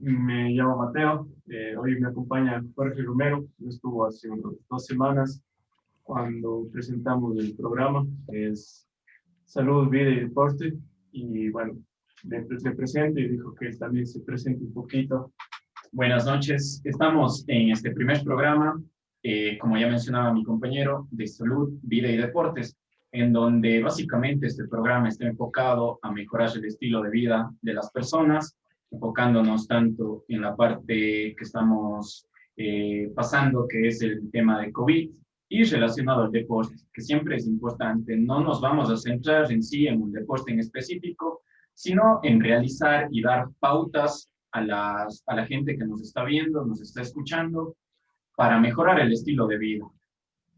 Me llamo Mateo, hoy me acompaña Jorge Romero, estuvo hace unas 2 semanas cuando presentamos el programa, que es Salud, Vida y Deporte, y bueno, le presento y dijo que él también se presente un poquito. Buenas noches, estamos en este primer programa, como ya mencionaba mi compañero, de Salud, Vida y Deportes, en donde básicamente este programa está enfocado a mejorar el estilo de vida de las personas, enfocándonos tanto en la parte que estamos pasando, que es el tema de COVID, y relacionado al deporte, que siempre es importante. No nos vamos a centrar en sí en un deporte en específico, sino en realizar y dar pautas a la gente que nos está viendo, nos está escuchando, para mejorar el estilo de vida.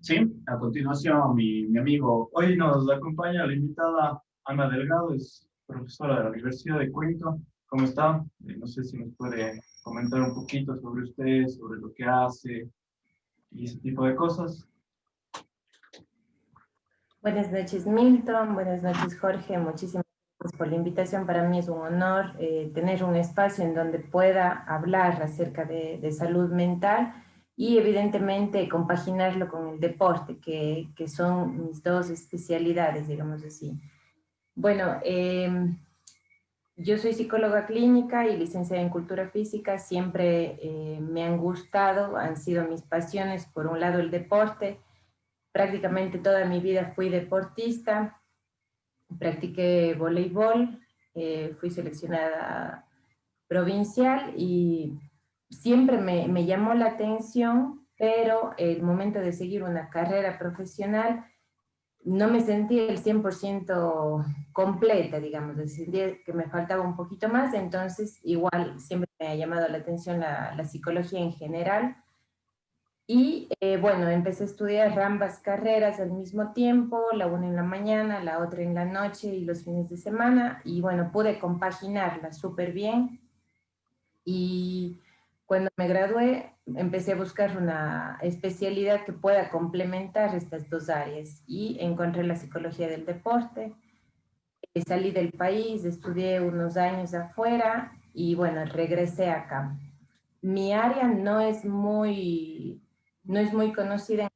Sí, a continuación, mi amigo. Hoy nos acompaña la invitada Ana Delgado, es profesora de la Universidad de Cuenca. ¿Cómo está? No sé si nos puede comentar un poquito sobre usted, sobre lo que hace y ese tipo de cosas. Buenas noches, Milton. Buenas noches, Jorge. Muchísimas gracias por la invitación. Para mí es un honor tener un espacio en donde pueda hablar acerca de salud mental y evidentemente compaginarlo con el deporte, que son mis dos especialidades, digamos así. Bueno, yo soy psicóloga clínica y licenciada en cultura física. Siempre me han gustado, han sido mis pasiones. Por un lado, el deporte. Prácticamente toda mi vida fui deportista, practiqué voleibol, fui seleccionada provincial y siempre me llamó la atención, pero el momento de seguir una carrera profesional no me sentía el 100% completa, digamos, sentía que me faltaba un poquito más. Entonces igual siempre me ha llamado la atención la psicología en general. Y bueno, empecé a estudiar ambas carreras al mismo tiempo, la una en la mañana, la otra en la noche y los fines de semana, y bueno, pude compaginarlas súper bien. Y cuando me gradué, empecé a buscar una especialidad que pueda complementar estas dos áreas, y encontré la psicología del deporte. Salí del país, estudié unos años afuera, y bueno, regresé acá. Mi área no es muy conocida,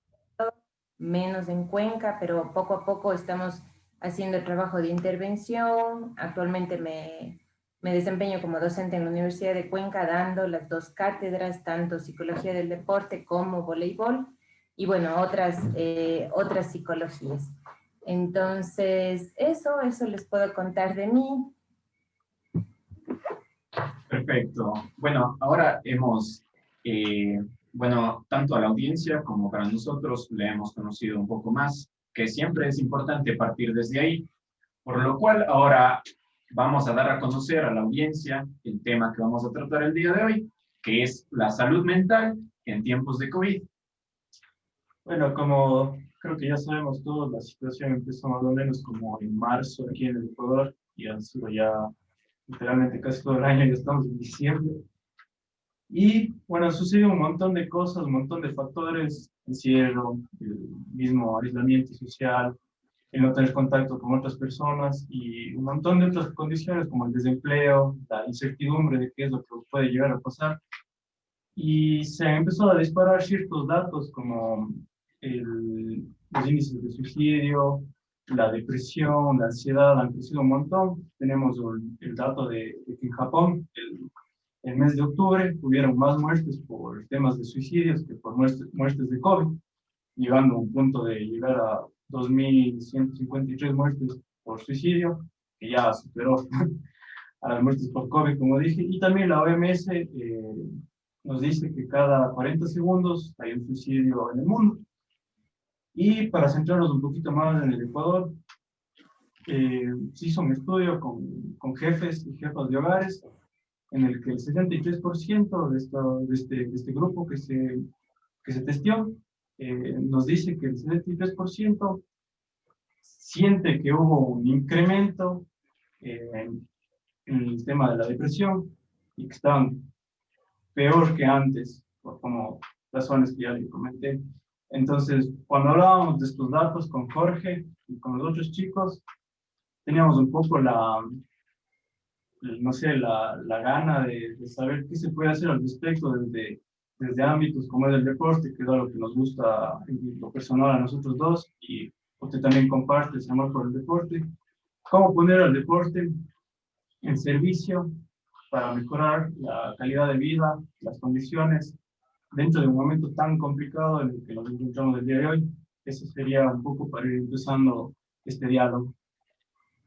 menos en Cuenca, pero poco a poco estamos haciendo el trabajo de intervención. Actualmente me desempeño como docente en la Universidad de Cuenca, dando las dos cátedras, tanto psicología del deporte como voleibol, y bueno, otras psicologías. Entonces, eso les puedo contar de mí. Perfecto. Bueno, ahora tanto a la audiencia como para nosotros le hemos conocido un poco más, que siempre es importante partir desde ahí, por lo cual ahora vamos a dar a conocer a la audiencia el tema que vamos a tratar el día de hoy, que es la salud mental en tiempos de COVID. Bueno, como creo que ya sabemos todos, la situación empezó más o menos como en marzo aquí en el Ecuador y ha sido ya literalmente casi todo el año, ya estamos en diciembre. Y bueno, han sucedido un montón de cosas, un montón de factores: encierro, el mismo aislamiento social, el no tener contacto con otras personas y un montón de otras condiciones como el desempleo, la incertidumbre de qué es lo que puede llegar a pasar. Y se han empezado a disparar ciertos datos como los índices de suicidio, la depresión, la ansiedad, han crecido un montón. Tenemos el dato de que en Japón, el mes de octubre, hubieron más muertes por temas de suicidios que por muertes de COVID, llegando a un punto de llegar a 2.153 muertes por suicidio, que ya superó a las muertes por COVID, como dije. Y también la OMS nos dice que cada 40 segundos hay un suicidio en el mundo. Y para centrarnos un poquito más en el Ecuador, se hizo un estudio con jefes y jefas de hogares, en el que el 63% de este grupo que se testeó nos dice que el 63% siente que hubo un incremento en el tema de la depresión y que estaban peor que antes, por como razones que ya le comenté. Entonces, cuando hablábamos de estos datos con Jorge y con los otros chicos, teníamos un poco no sé, la gana de saber qué se puede hacer al respecto desde ámbitos como es el deporte, que es algo que nos gusta en lo personal a nosotros dos, y usted también comparte ese amor por el deporte. ¿Cómo poner al deporte en servicio para mejorar la calidad de vida, las condiciones, dentro de un momento tan complicado en el que nos encontramos el día de hoy? Eso sería un poco para ir empezando este diálogo.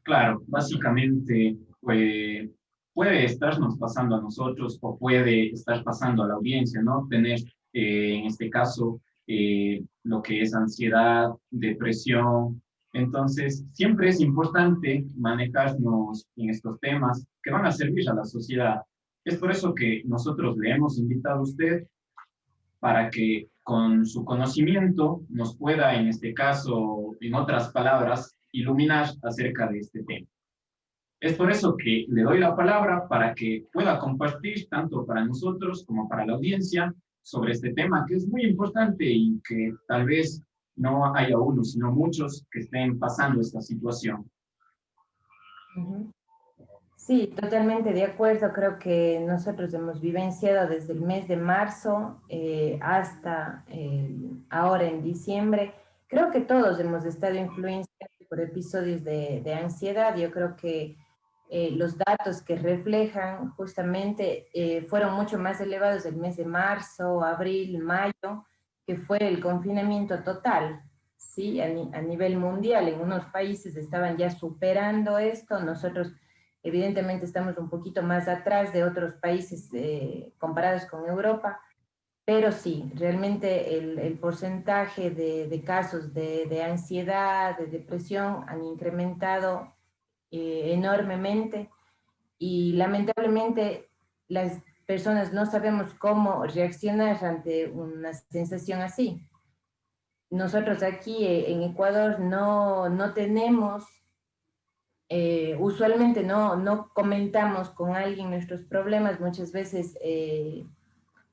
Claro, básicamente puede estarnos pasando a nosotros o puede estar pasando a la audiencia, ¿no? Tener, en este caso, lo que es ansiedad, depresión. Entonces, siempre es importante manejarnos en estos temas que van a servir a la sociedad. Es por eso que nosotros le hemos invitado a usted para que con su conocimiento nos pueda, en este caso, en otras palabras, iluminar acerca de este tema. Es por eso que le doy la palabra para que pueda compartir tanto para nosotros como para la audiencia sobre este tema que es muy importante y que tal vez no haya uno, sino muchos que estén pasando esta situación. Sí, totalmente de acuerdo. Creo que nosotros hemos vivenciado desde el mes de marzo hasta ahora en diciembre. Creo que todos hemos estado influenciados por episodios de ansiedad. Yo creo que los datos que reflejan justamente fueron mucho más elevados el mes de marzo, abril, mayo, que fue el confinamiento total. Sí, a nivel mundial, en unos países estaban ya superando esto. Nosotros evidentemente estamos un poquito más atrás de otros países comparados con Europa, pero sí, realmente el porcentaje de casos de ansiedad, de depresión han incrementado enormemente, y lamentablemente las personas no sabemos cómo reaccionar ante una sensación así. Nosotros aquí en Ecuador no tenemos, usualmente no comentamos con alguien nuestros problemas. Muchas veces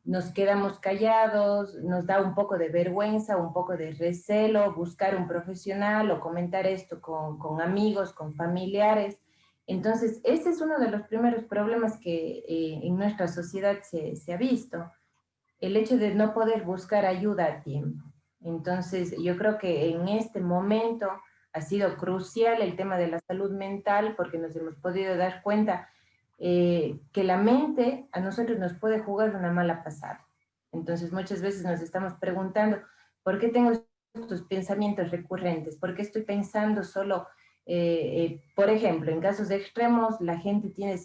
nos quedamos callados, nos da un poco de vergüenza, un poco de recelo buscar un profesional o comentar esto con amigos, con familiares. Entonces, ese es uno de los primeros problemas que en nuestra sociedad se ha visto, el hecho de no poder buscar ayuda a tiempo. Entonces, yo creo que en este momento ha sido crucial el tema de la salud mental, porque nos hemos podido dar cuenta que la mente a nosotros nos puede jugar una mala pasada. Entonces, muchas veces nos estamos preguntando, ¿por qué tengo estos pensamientos recurrentes? ¿Por qué estoy pensando solo, por ejemplo, en casos extremos, la gente tiene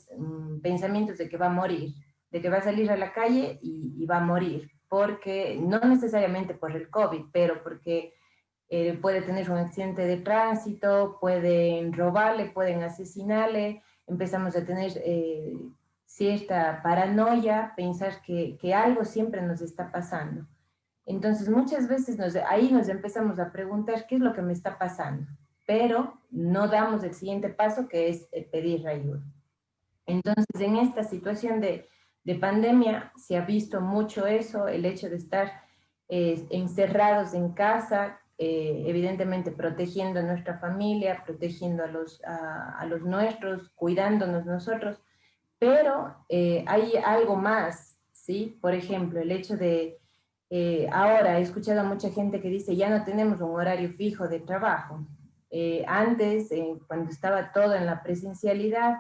pensamientos de que va a morir, de que va a salir a la calle y va a morir, porque no necesariamente por el COVID, pero porque puede tener un accidente de tránsito, pueden robarle, pueden asesinarle. Empezamos a tener cierta paranoia, pensar que algo siempre nos está pasando. Entonces, muchas veces ahí nos empezamos a preguntar qué es lo que me está pasando, pero no damos el siguiente paso, que es pedir ayuda. Entonces, en esta situación de pandemia se ha visto mucho eso, el hecho de estar encerrados en casa, evidentemente protegiendo a nuestra familia, protegiendo a los nuestros, cuidándonos nosotros, pero hay algo más, ¿sí? Por ejemplo, el hecho de, ahora he escuchado a mucha gente que dice, ya no tenemos un horario fijo de trabajo. Antes, cuando estaba todo en la presencialidad,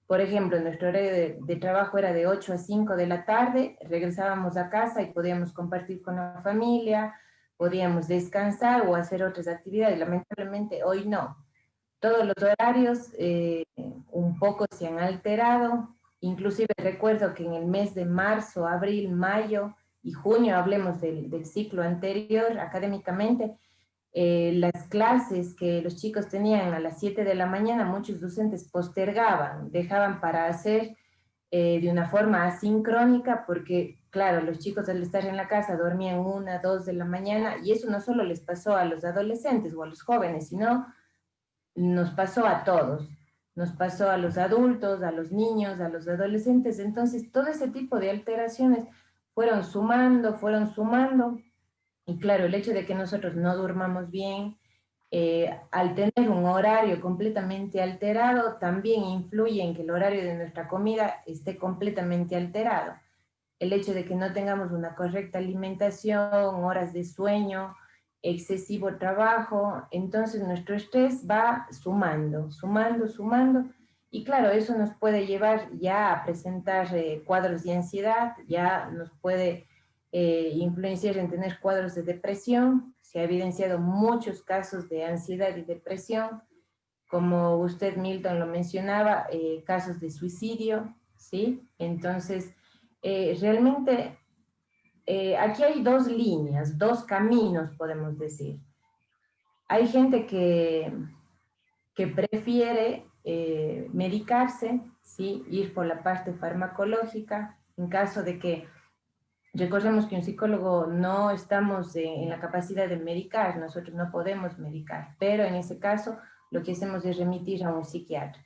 por ejemplo, nuestro horario de trabajo era de 8 a 5 de la tarde, regresábamos a casa y podíamos compartir con la familia, podíamos descansar o hacer otras actividades. Lamentablemente hoy no. Todos los horarios un poco se han alterado. Inclusive recuerdo que en el mes de marzo, abril, mayo y junio, hablemos del ciclo anterior académicamente, las clases que los chicos tenían a las 7 de la mañana, muchos docentes postergaban, dejaban para hacer de una forma asincrónica, porque claro, los chicos al estar en la casa dormían 1, 2 de la mañana, y eso no solo les pasó a los adolescentes o a los jóvenes, sino nos pasó a todos. Nos pasó a los adultos, a los niños, a los adolescentes. Entonces, todo ese tipo de alteraciones fueron sumando, y claro, el hecho de que nosotros no durmamos bien, al tener un horario completamente alterado, también influye en que el horario de nuestra comida esté completamente alterado. El hecho de que no tengamos una correcta alimentación, horas de sueño, excesivo trabajo, entonces nuestro estrés va sumando, sumando, sumando, y claro, eso nos puede llevar ya a presentar cuadros de ansiedad, ya nos puede influenciar en tener cuadros de depresión. Se ha evidenciado muchos casos de ansiedad y depresión, como usted, Milton, lo mencionaba, casos de suicidio, ¿sí? Entonces, realmente aquí hay dos líneas, dos caminos, podemos decir. Hay gente que prefiere medicarse, ¿sí? Ir por la parte farmacológica, en caso de que, recordemos que un psicólogo no estamos en la capacidad de medicar, nosotros no podemos medicar, pero en ese caso lo que hacemos es remitir a un psiquiatra.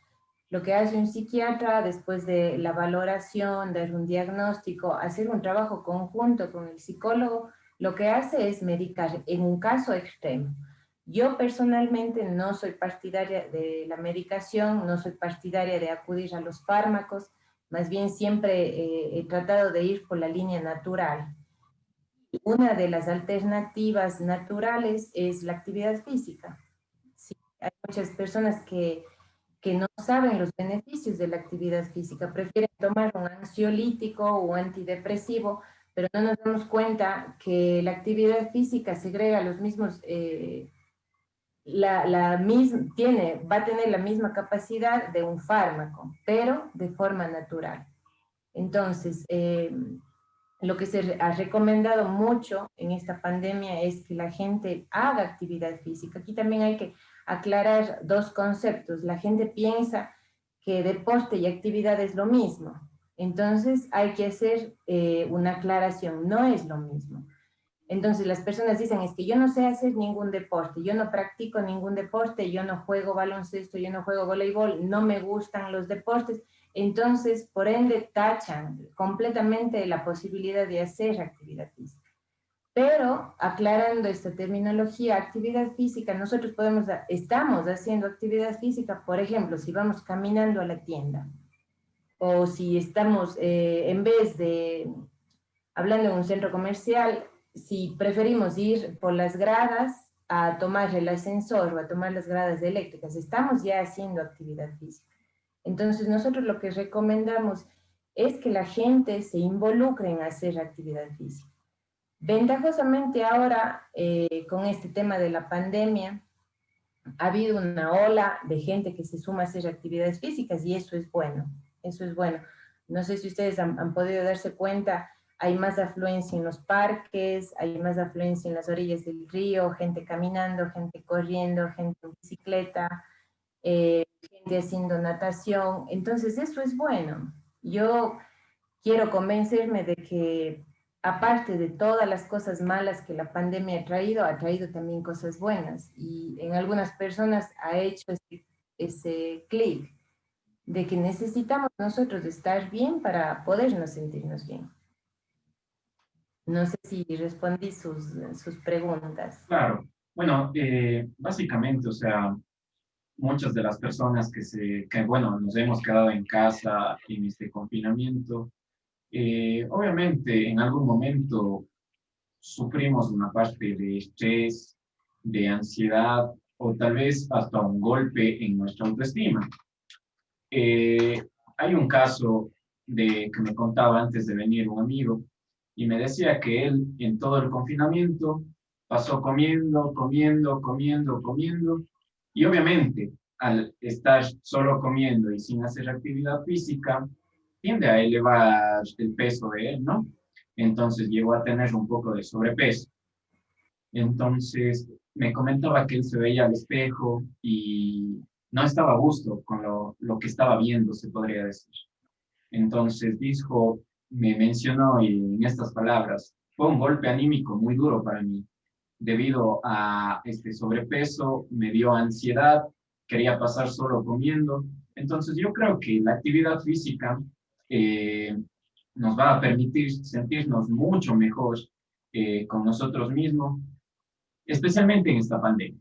Lo que hace un psiquiatra después de la valoración, dar un diagnóstico, hacer un trabajo conjunto con el psicólogo, lo que hace es medicar en un caso extremo. Yo personalmente no soy partidaria de la medicación, no soy partidaria de acudir a los fármacos, más bien siempre he tratado de ir por la línea natural. Una de las alternativas naturales es la actividad física. Sí, hay muchas personas que no saben los beneficios de la actividad física, prefieren tomar un ansiolítico o antidepresivo, pero no nos damos cuenta que la actividad física segrega los mismos, va a tener la misma capacidad de un fármaco, pero de forma natural. Entonces, lo que se ha recomendado mucho en esta pandemia es que la gente haga actividad física. Aquí también hay que aclarar dos conceptos. La gente piensa que deporte y actividad es lo mismo. Entonces hay que hacer una aclaración, no es lo mismo. Entonces las personas dicen, es que yo no sé hacer ningún deporte, yo no practico ningún deporte, yo no juego baloncesto, yo no juego voleibol, no me gustan los deportes. Entonces, por ende, tachan completamente la posibilidad de hacer actividad física. Pero, aclarando esta terminología, actividad física, nosotros estamos haciendo actividad física, por ejemplo, si vamos caminando a la tienda, o si estamos, en vez de, hablando en un centro comercial, si preferimos ir por las gradas a tomar el ascensor o a tomar las gradas eléctricas, estamos ya haciendo actividad física. Entonces, nosotros lo que recomendamos es que la gente se involucre en hacer actividad física. Ventajosamente ahora, con este tema de la pandemia, ha habido una ola de gente que se suma a hacer actividades físicas y eso es bueno, eso es bueno. No sé si ustedes han podido darse cuenta, hay más afluencia en los parques, hay más afluencia en las orillas del río, gente caminando, gente corriendo, gente en bicicleta, gente haciendo natación, entonces eso es bueno. Yo quiero convencerme de que aparte de todas las cosas malas que la pandemia ha traído también cosas buenas y en algunas personas ha hecho ese clic de que necesitamos nosotros estar bien para podernos sentirnos bien. No sé si respondí sus preguntas. Claro. Bueno, básicamente, o sea, muchas de las personas bueno, nos hemos quedado en casa en este confinamiento, obviamente en algún momento sufrimos una parte de estrés, de ansiedad o tal vez hasta un golpe en nuestra autoestima. Hay un caso que me contaba antes de venir un amigo y me decía que él en todo el confinamiento pasó comiendo, comiendo, comiendo, comiendo y obviamente al estar solo comiendo y sin hacer actividad física tiende a elevar el peso de él, ¿no? Entonces llegó a tener un poco de sobrepeso. Entonces me comentaba que él se veía al espejo y no estaba a gusto con lo que estaba viendo, se podría decir. Entonces dijo, me mencionó y en estas palabras, fue un golpe anímico muy duro para mí. Debido a este sobrepeso, me dio ansiedad, quería pasar solo comiendo. Entonces yo creo que la actividad física nos va a permitir sentirnos mucho mejor con nosotros mismos, especialmente en esta pandemia.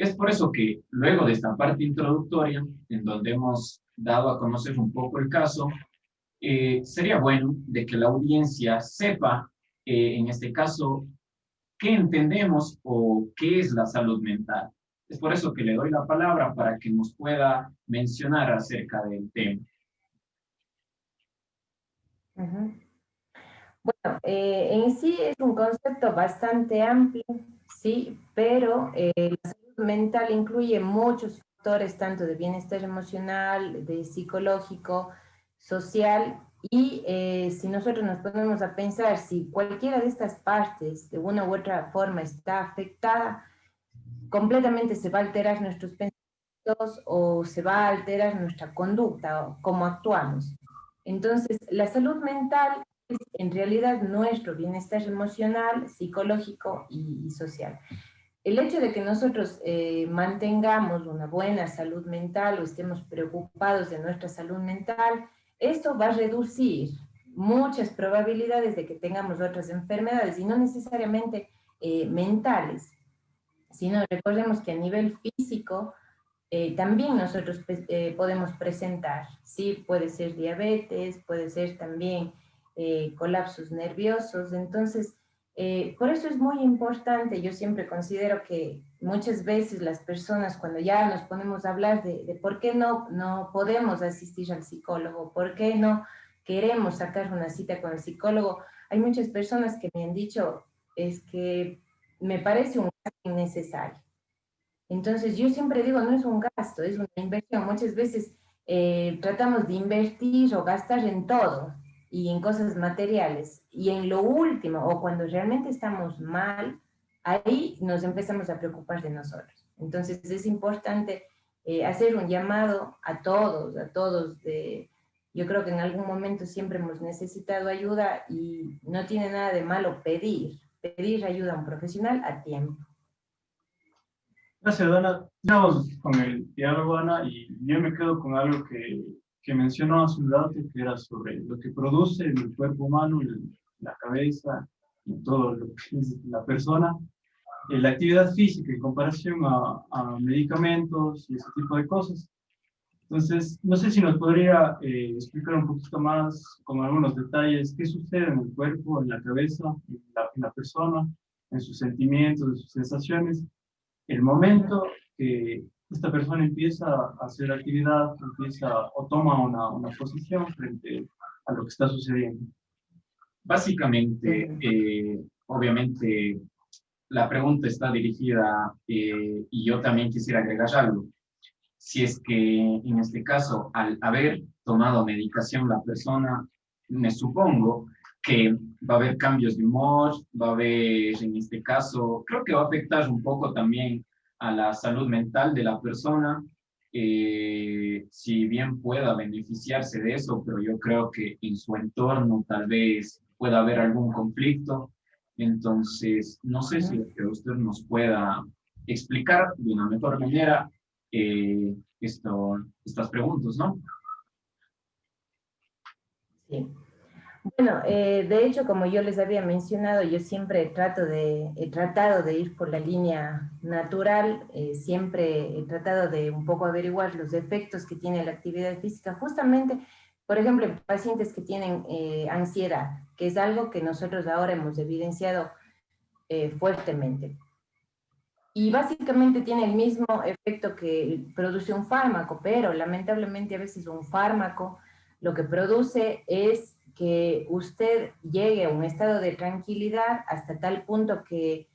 Es por eso que luego de esta parte introductoria, en donde hemos dado a conocer un poco el caso, sería bueno de que la audiencia sepa, en este caso, qué entendemos o qué es la salud mental. Es por eso que le doy la palabra para que nos pueda mencionar acerca del tema. Ujú. Bueno, en sí es un concepto bastante amplio, sí, pero la salud mental incluye muchos factores, tanto de bienestar emocional, de psicológico, social, y si nosotros nos ponemos a pensar si cualquiera de estas partes de una u otra forma está afectada, completamente se va a alterar nuestros pensamientos o se va a alterar nuestra conducta o cómo actuamos. Entonces, la salud mental es en realidad nuestro bienestar emocional, psicológico y social. El hecho de que nosotros mantengamos una buena salud mental o estemos preocupados de nuestra salud mental, esto va a reducir muchas probabilidades de que tengamos otras enfermedades y no necesariamente mentales, sino recordemos que a nivel físico también nosotros podemos presentar, ¿sí? Puede ser diabetes, puede ser también colapsos nerviosos, entonces, por eso es muy importante, yo siempre considero que muchas veces las personas cuando ya nos ponemos a hablar de por qué no podemos asistir al psicólogo, por qué no queremos sacar una cita con el psicólogo, hay muchas personas que me han dicho, es que me parece un gasto innecesario. Entonces, yo siempre digo, no es un gasto, es una inversión. Muchas veces tratamos de invertir o gastar en todo y en cosas materiales. Y en lo último, o cuando realmente estamos mal, ahí nos empezamos a preocupar de nosotros. Entonces, es importante hacer un llamado a todos. Yo creo que en algún momento siempre hemos necesitado ayuda y no tiene nada de malo pedir ayuda a un profesional a tiempo. Gracias, Dana. Sigamos con el diálogo, Ana, y yo me quedo con algo que mencionó hace un rato, que era sobre lo que produce en el cuerpo humano, la cabeza y todo lo que es la persona, la actividad física en comparación a medicamentos y ese tipo de cosas. Entonces, no sé si nos podría explicar un poquito más, con algunos detalles, qué sucede en el cuerpo, en la cabeza, en la persona, en sus sentimientos, en sus sensaciones el momento que esta persona empieza a hacer actividad, empieza o toma una posición frente a lo que está sucediendo. Básicamente, obviamente, la pregunta está dirigida y yo también quisiera agregar algo. Si es que en este caso, al haber tomado medicación la persona, me supongo que va a haber cambios de humor, va a haber, en este caso, creo que va a afectar un poco también a la salud mental de la persona, si bien pueda beneficiarse de eso, pero yo creo que en su entorno tal vez pueda haber algún conflicto. Entonces, no sé si es que usted nos pueda explicar de una mejor manera estas preguntas, ¿no? Sí. Bueno, de hecho, como yo les había mencionado, yo siempre he tratado de ir por la línea natural, siempre he tratado de un poco averiguar los efectos que tiene la actividad física, justamente, por ejemplo, en pacientes que tienen ansiedad, que es algo que nosotros ahora hemos evidenciado fuertemente. Y básicamente tiene el mismo efecto que produce un fármaco, pero lamentablemente a veces un fármaco lo que produce es que usted llegue a un estado de tranquilidad hasta tal punto que,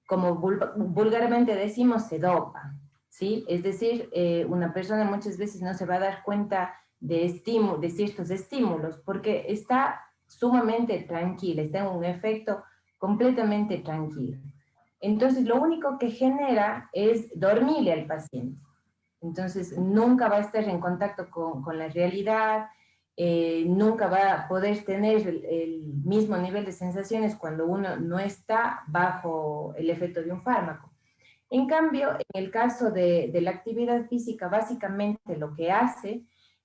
como vulgarmente decimos, se dopa, ¿sí? Es decir, una persona muchas veces no se va a dar cuenta de ciertos estímulos porque está sumamente tranquila, está en un efecto completamente tranquilo. Entonces, lo único que genera es dormirle al paciente. Entonces, nunca va a estar en contacto con la realidad, nunca va a poder tener el mismo nivel de sensaciones cuando uno no está bajo el efecto de un fármaco. En cambio, en el caso de la actividad física, básicamente lo que hace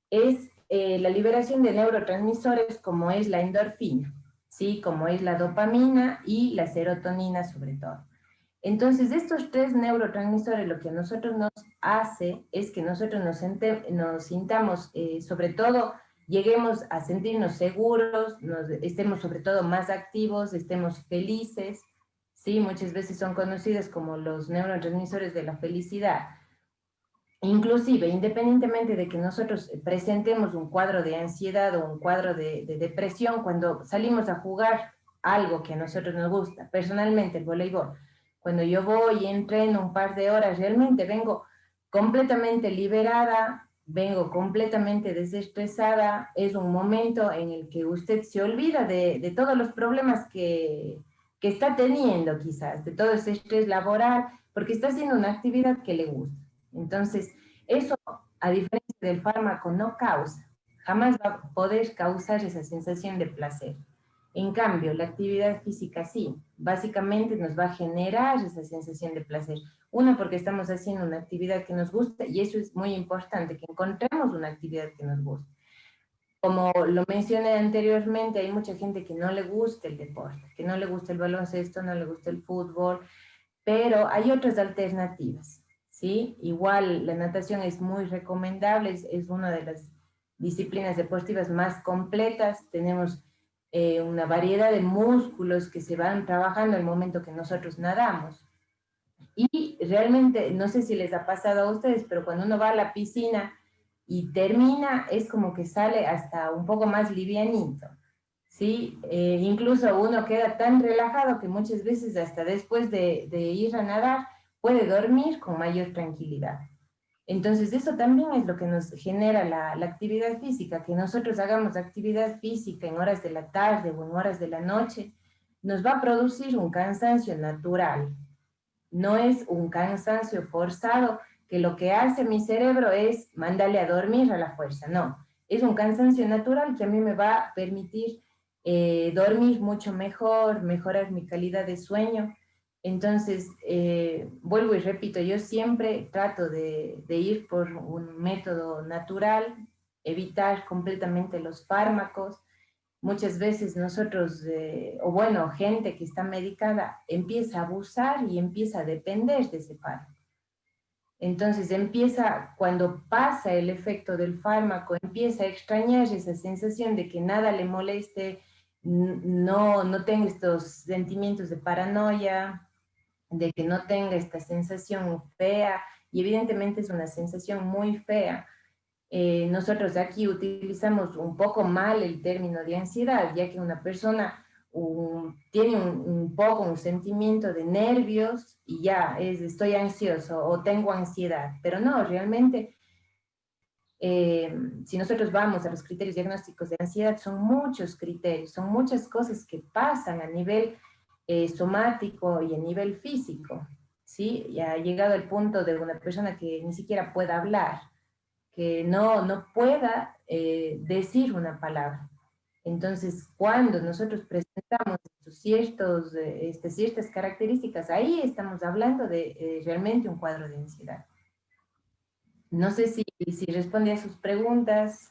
es la liberación de neurotransmisores como es la endorfina, ¿sí? Como es la dopamina y la serotonina sobre todo. Entonces, estos tres neurotransmisores lo que a nosotros nos hace es que nosotros nos sintamos, sobre todo, lleguemos a sentirnos seguros, estemos sobre todo más activos, estemos felices, ¿sí? Muchas veces son conocidos como los neurotransmisores de la felicidad. Inclusive, independientemente de que nosotros presentemos un cuadro de ansiedad o un cuadro de depresión, cuando salimos a jugar algo que a nosotros nos gusta, personalmente el voleibol, cuando yo voy y entreno un par de horas, realmente vengo completamente liberada, vengo completamente desestresada, es un momento en el que usted se olvida de todos los problemas que está teniendo quizás, de todo ese estrés laboral, porque está haciendo una actividad que le gusta. Entonces, eso, a diferencia del fármaco, no causa, jamás va a poder causar esa sensación de placer. En cambio, la actividad física sí, básicamente nos va a generar esa sensación de placer. Una, porque estamos haciendo una actividad que nos gusta, y eso es muy importante, que encontremos una actividad que nos guste. Como lo mencioné anteriormente, hay mucha gente que no le gusta el deporte, que no le gusta el baloncesto, no le gusta el fútbol, pero hay otras alternativas, ¿sí? Igual la natación es muy recomendable, es una de las disciplinas deportivas más completas, tenemos una variedad de músculos que se van trabajando al momento que nosotros nadamos. Y realmente, no sé si les ha pasado a ustedes, pero cuando uno va a la piscina y termina, es como que sale hasta un poco más livianito, ¿sí? Incluso uno queda tan relajado que muchas veces hasta después de ir a nadar puede dormir con mayor tranquilidad. Entonces eso también es lo que nos genera la actividad física, que nosotros hagamos actividad física en horas de la tarde o en horas de la noche, nos va a producir un cansancio natural. No es un cansancio forzado que lo que hace mi cerebro es mandarle a dormir a la fuerza, no. Es un cansancio natural que a mí me va a permitir dormir mucho mejor, mejorar mi calidad de sueño. Entonces, vuelvo y repito, yo siempre trato de ir por un método natural, evitar completamente los fármacos. Muchas veces nosotros, o bueno, gente que está medicada, empieza a abusar y empieza a depender de ese fármaco. Entonces empieza, cuando pasa el efecto del fármaco, empieza a extrañar esa sensación de que nada le moleste, no tenga estos sentimientos de paranoia, de que no tenga esta sensación fea, y evidentemente es una sensación muy fea. Nosotros aquí utilizamos un poco mal el término de ansiedad, ya que una persona tiene un poco un sentimiento de nervios y ya estoy ansioso o tengo ansiedad, pero no, realmente si nosotros vamos a los criterios diagnósticos de ansiedad, son muchos criterios, son muchas cosas que pasan a nivel somático y a nivel físico, ¿sí? Ya ha llegado el punto de una persona que ni siquiera pueda hablar, que no pueda decir una palabra. Entonces, cuando nosotros presentamos ciertas características, ahí estamos hablando de realmente un cuadro de ansiedad. No sé si responde a sus preguntas.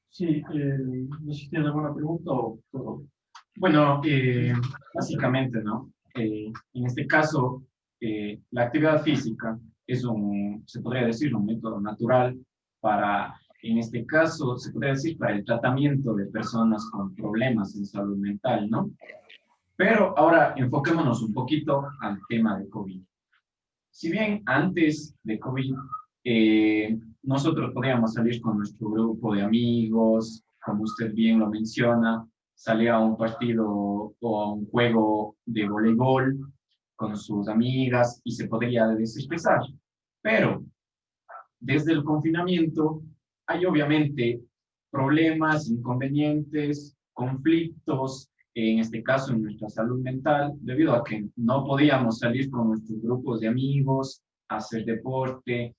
Sí, no sé si tienes alguna pregunta o todo. Bueno, básicamente, ¿no? En este caso, la actividad física es se podría decir, un método natural para, en este caso, se podría decir, para el tratamiento de personas con problemas en salud mental, ¿no? Pero ahora enfoquémonos un poquito al tema de COVID. Si bien antes de COVID, nosotros podíamos salir con nuestro grupo de amigos, como usted bien lo menciona, salía a un partido o a un juego de voleibol con sus amigas y se podría desestresar. Pero desde el confinamiento hay obviamente problemas, inconvenientes, conflictos, en este caso en nuestra salud mental, debido a que no podíamos salir con nuestros grupos de amigos, hacer deporte.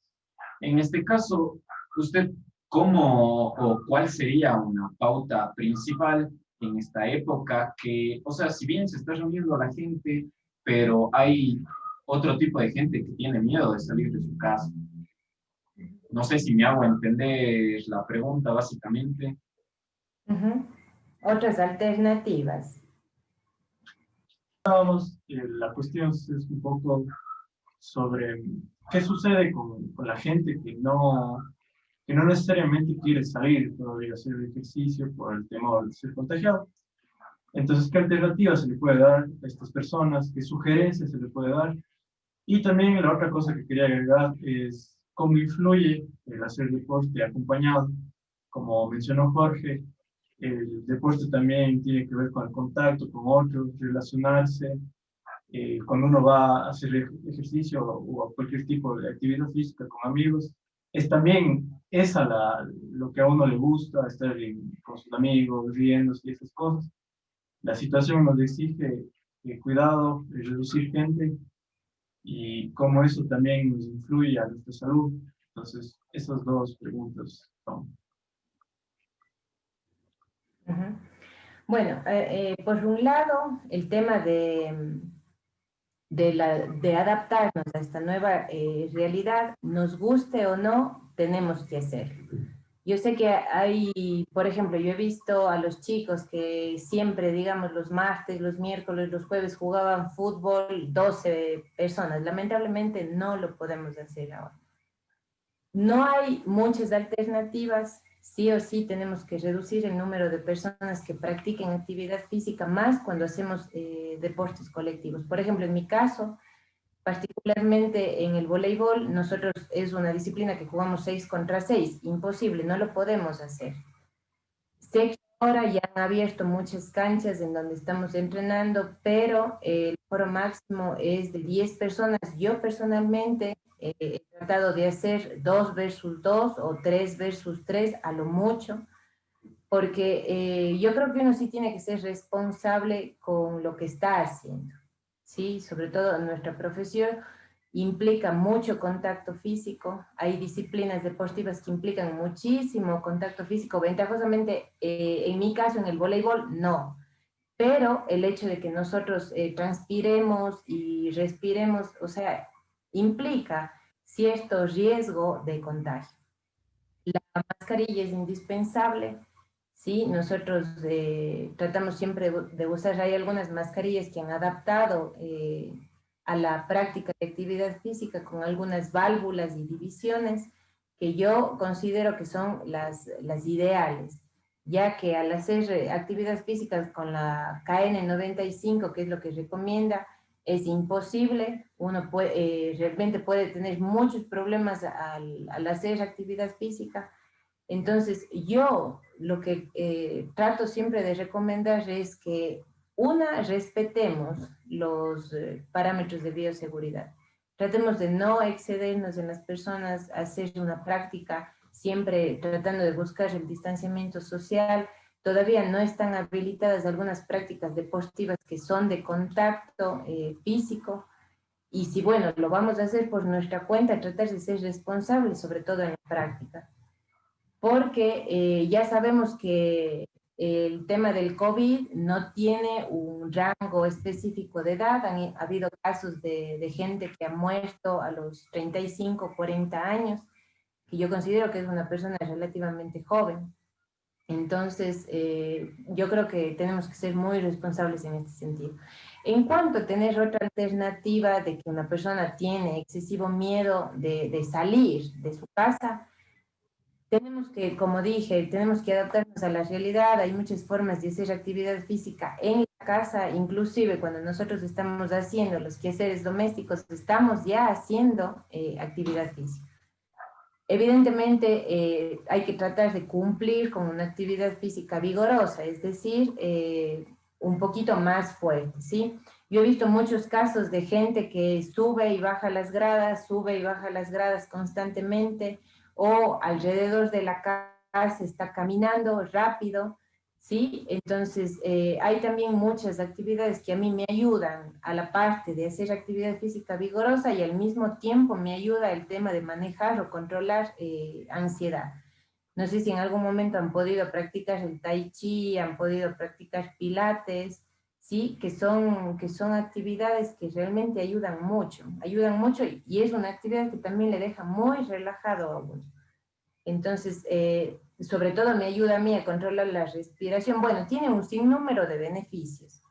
En este caso, ¿usted cómo o cuál sería una pauta principal en esta época que, o sea, si bien se está reuniendo la gente, pero hay otro tipo de gente que tiene miedo de salir de su casa? No sé si me hago entender la pregunta, básicamente. Otras alternativas. La cuestión es un poco sobre qué sucede con la gente que no necesariamente quiere salir todavía a hacer ejercicio por el temor de ser contagiado. Entonces, ¿qué alternativas se le puede dar a estas personas? ¿Qué sugerencias se le puede dar? Y también la otra cosa que quería agregar es cómo influye el hacer deporte acompañado. Como mencionó Jorge, el deporte también tiene que ver con el contacto con otros, relacionarse. Cuando uno va a hacer ejercicio o a cualquier tipo de actividad física con amigos, es también lo que a uno le gusta, estar con sus amigos, riéndose y esas cosas. La situación nos exige cuidado, reducir gente y cómo eso también nos influye a nuestra salud. Entonces, esas dos preguntas son. Ujú. Bueno, por un lado, el tema de adaptarnos a esta nueva realidad, nos guste o no, tenemos que hacerlo. Yo sé que hay, por ejemplo, yo he visto a los chicos que siempre, digamos, los martes, los miércoles, los jueves jugaban fútbol, 12 personas. Lamentablemente no lo podemos hacer ahora. No hay muchas alternativas, sí o sí tenemos que reducir el número de personas que practiquen actividad física, más cuando hacemos deportes colectivos. Por ejemplo, en mi caso, particularmente en el voleibol, nosotros es una disciplina que jugamos 6 contra 6, imposible, no lo podemos hacer. Sé que ahora ya han abierto muchas canchas en donde estamos entrenando, pero el foro máximo es de 10 personas. Yo personalmente he tratado de hacer 2 versus 2 o 3 versus 3 a lo mucho, porque yo creo que uno sí tiene que ser responsable con lo que está haciendo, ¿sí? Sobre todo en nuestra profesión implica mucho contacto físico, hay disciplinas deportivas que implican muchísimo contacto físico, ventajosamente en mi caso en el voleibol no, pero el hecho de que nosotros transpiremos y respiremos, o sea, implica cierto riesgo de contagio. La mascarilla es indispensable, ¿sí? Nosotros tratamos siempre de usar, hay algunas mascarillas que han adaptado a la práctica de actividad física con algunas válvulas y divisiones que yo considero que son las ideales, ya que al hacer actividad física con la KN95, que es lo que recomienda, es imposible, uno puede, realmente puede tener muchos problemas al hacer actividad física. Entonces, yo lo que trato siempre de recomendar es que, una, respetemos los parámetros de bioseguridad. Tratemos de no excedernos en las personas, hacer una práctica siempre tratando de buscar el distanciamiento social. Todavía no están habilitadas algunas prácticas deportivas que son de contacto físico. Y si, bueno, lo vamos a hacer por nuestra cuenta, tratar de ser responsables, sobre todo en la práctica, porque ya sabemos que el tema del COVID no tiene un rango específico de edad. Ha habido casos de gente que ha muerto a los 35, 40 años, que yo considero que es una persona relativamente joven. Entonces, yo creo que tenemos que ser muy responsables en este sentido. En cuanto a tener otra alternativa de que una persona tiene excesivo miedo de salir de su casa, tenemos que, como dije, tenemos que adaptarnos a la realidad. Hay muchas formas de hacer actividad física en la casa, inclusive cuando nosotros estamos haciendo los quehaceres domésticos, estamos ya haciendo actividad física. Evidentemente, hay que tratar de cumplir con una actividad física vigorosa, es decir, un poquito más fuerte, ¿sí? Yo he visto muchos casos de gente que sube y baja las gradas constantemente, o alrededor de la casa está caminando rápido, ¿sí? Entonces, hay también muchas actividades que a mí me ayudan a la parte de hacer actividad física vigorosa, y al mismo tiempo me ayuda el tema de manejar o controlar ansiedad. No sé si en algún momento han podido practicar el tai chi, han podido practicar pilates, ¿sí? Que son actividades que realmente ayudan mucho, y es una actividad que también le deja muy relajado a uno. Entonces, sobre todo me ayuda a mí a controlar la respiración. Bueno, tiene un sinnúmero de beneficios,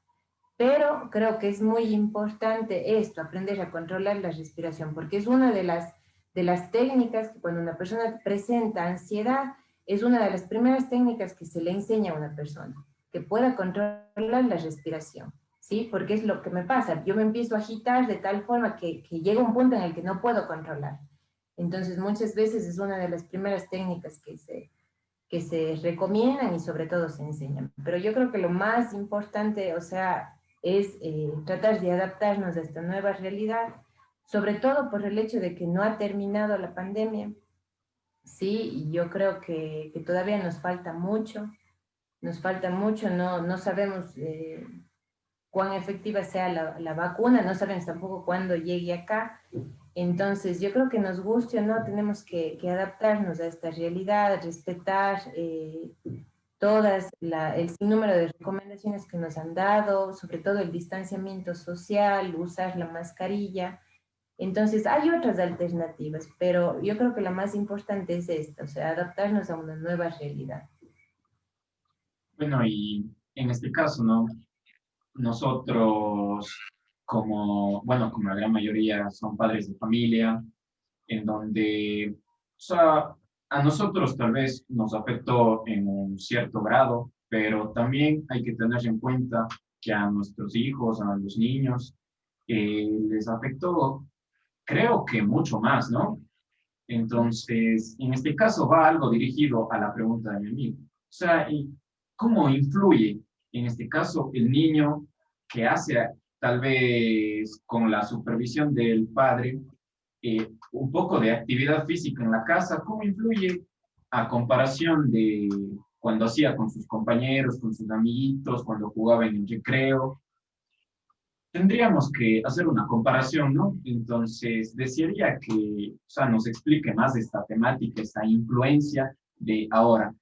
Pero creo que es muy importante esto, aprender a controlar la respiración, porque es una de las técnicas que cuando una persona presenta ansiedad, es una de las primeras técnicas que se le enseña a una persona, que pueda controlar la respiración, ¿sí? Porque es lo que me pasa, yo me empiezo a agitar de tal forma que llega un punto en el que no puedo controlar. Entonces, muchas veces es una de las primeras técnicas que se recomiendan y sobre todo se enseñan. Pero yo creo que lo más importante, o sea, es tratar de adaptarnos a esta nueva realidad, sobre todo por el hecho de que no ha terminado la pandemia. Sí, y yo creo que todavía nos falta mucho, no sabemos cuán efectiva sea la vacuna, no sabemos tampoco cuándo llegue acá. Entonces, yo creo que nos guste o no, tenemos que adaptarnos a esta realidad, respetar todas el sinnúmero de recomendaciones que nos han dado, sobre todo el distanciamiento social, usar la mascarilla. Entonces, hay otras alternativas, pero yo creo que la más importante es esta, o sea, adaptarnos a una nueva realidad. Bueno, y en este caso, ¿no? Nosotros, como, bueno, como la gran mayoría son padres de familia, en donde, o sea, a nosotros tal vez nos afectó en un cierto grado, pero también hay que tener en cuenta que a nuestros hijos, a los niños, les afectó, creo que mucho más, ¿no? Entonces, en este caso va algo dirigido a la pregunta de mi amigo. O sea, ¿y cómo influye en este caso el niño que hace tal vez con la supervisión del padre un poco de actividad física en la casa? ¿Cómo influye a comparación de cuando hacía con sus compañeros, con sus amiguitos, cuando jugaba en el recreo? Tendríamos que hacer una comparación, ¿no? Entonces, desearía que, o sea, nos explique más de esta temática, esta influencia de ahora,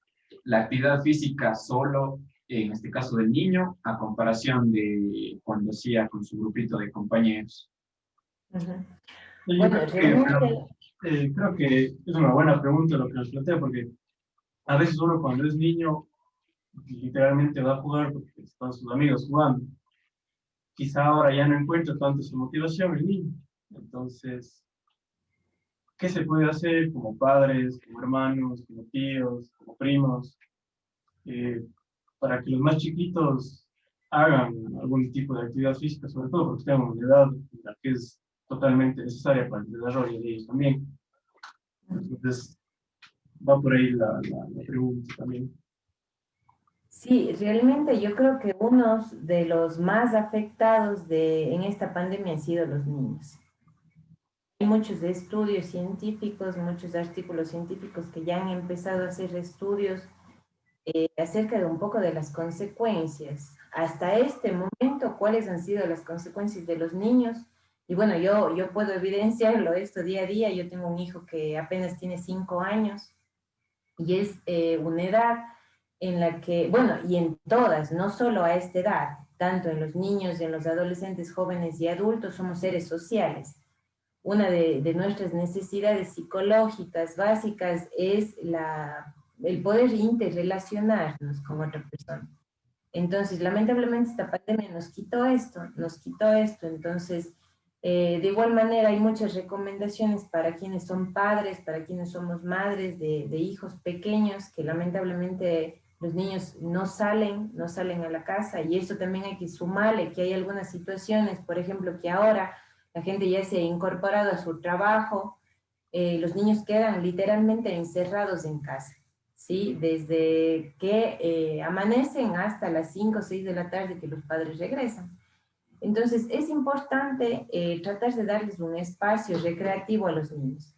la actividad física solo, en este caso del niño, a comparación de cuando hacía con su grupito de compañeros. Ujú. Yo Bueno, creo que, realmente, creo que es una buena pregunta lo que nos plantea, porque a veces uno cuando es niño literalmente va a jugar porque están sus amigos jugando. Quizá ahora ya no encuentra tanto su motivación el niño. Entonces, ¿qué se puede hacer como padres, como hermanos, como tíos, como primos, eh, para que los más chiquitos hagan algún tipo de actividad física, sobre todo porque estamos en una edad en la que es totalmente necesaria para el desarrollo de ellos también? Entonces, va por ahí la pregunta también. sí, realmente yo creo que unos de los más afectados en esta pandemia han sido los niños. Hay muchos estudios científicos, muchos artículos científicos que ya han empezado a hacer estudios acerca de un poco de las consecuencias. Hasta este momento, ¿cuáles han sido las consecuencias de los niños? Y bueno, yo puedo evidenciarlo esto día a día. Yo tengo un hijo que apenas tiene 5 años y es una edad en la que, bueno, y en todas, no solo a esta edad, tanto en los niños, en los adolescentes, jóvenes y adultos, somos seres sociales. Una de nuestras necesidades psicológicas básicas es el poder interrelacionarnos con otra persona. Entonces, lamentablemente esta pandemia nos quitó esto. Entonces, de igual manera hay muchas recomendaciones para quienes son padres, para quienes somos madres de hijos pequeños, que lamentablemente los niños no salen a la casa, y eso también hay que sumarle que hay algunas situaciones, por ejemplo, que ahora la gente ya se ha incorporado a su trabajo, los niños quedan literalmente encerrados en casa. ¿Sí? Desde que amanecen hasta las 5 o 6 de la tarde que los padres regresan. Entonces, es importante tratar de darles un espacio recreativo a los niños.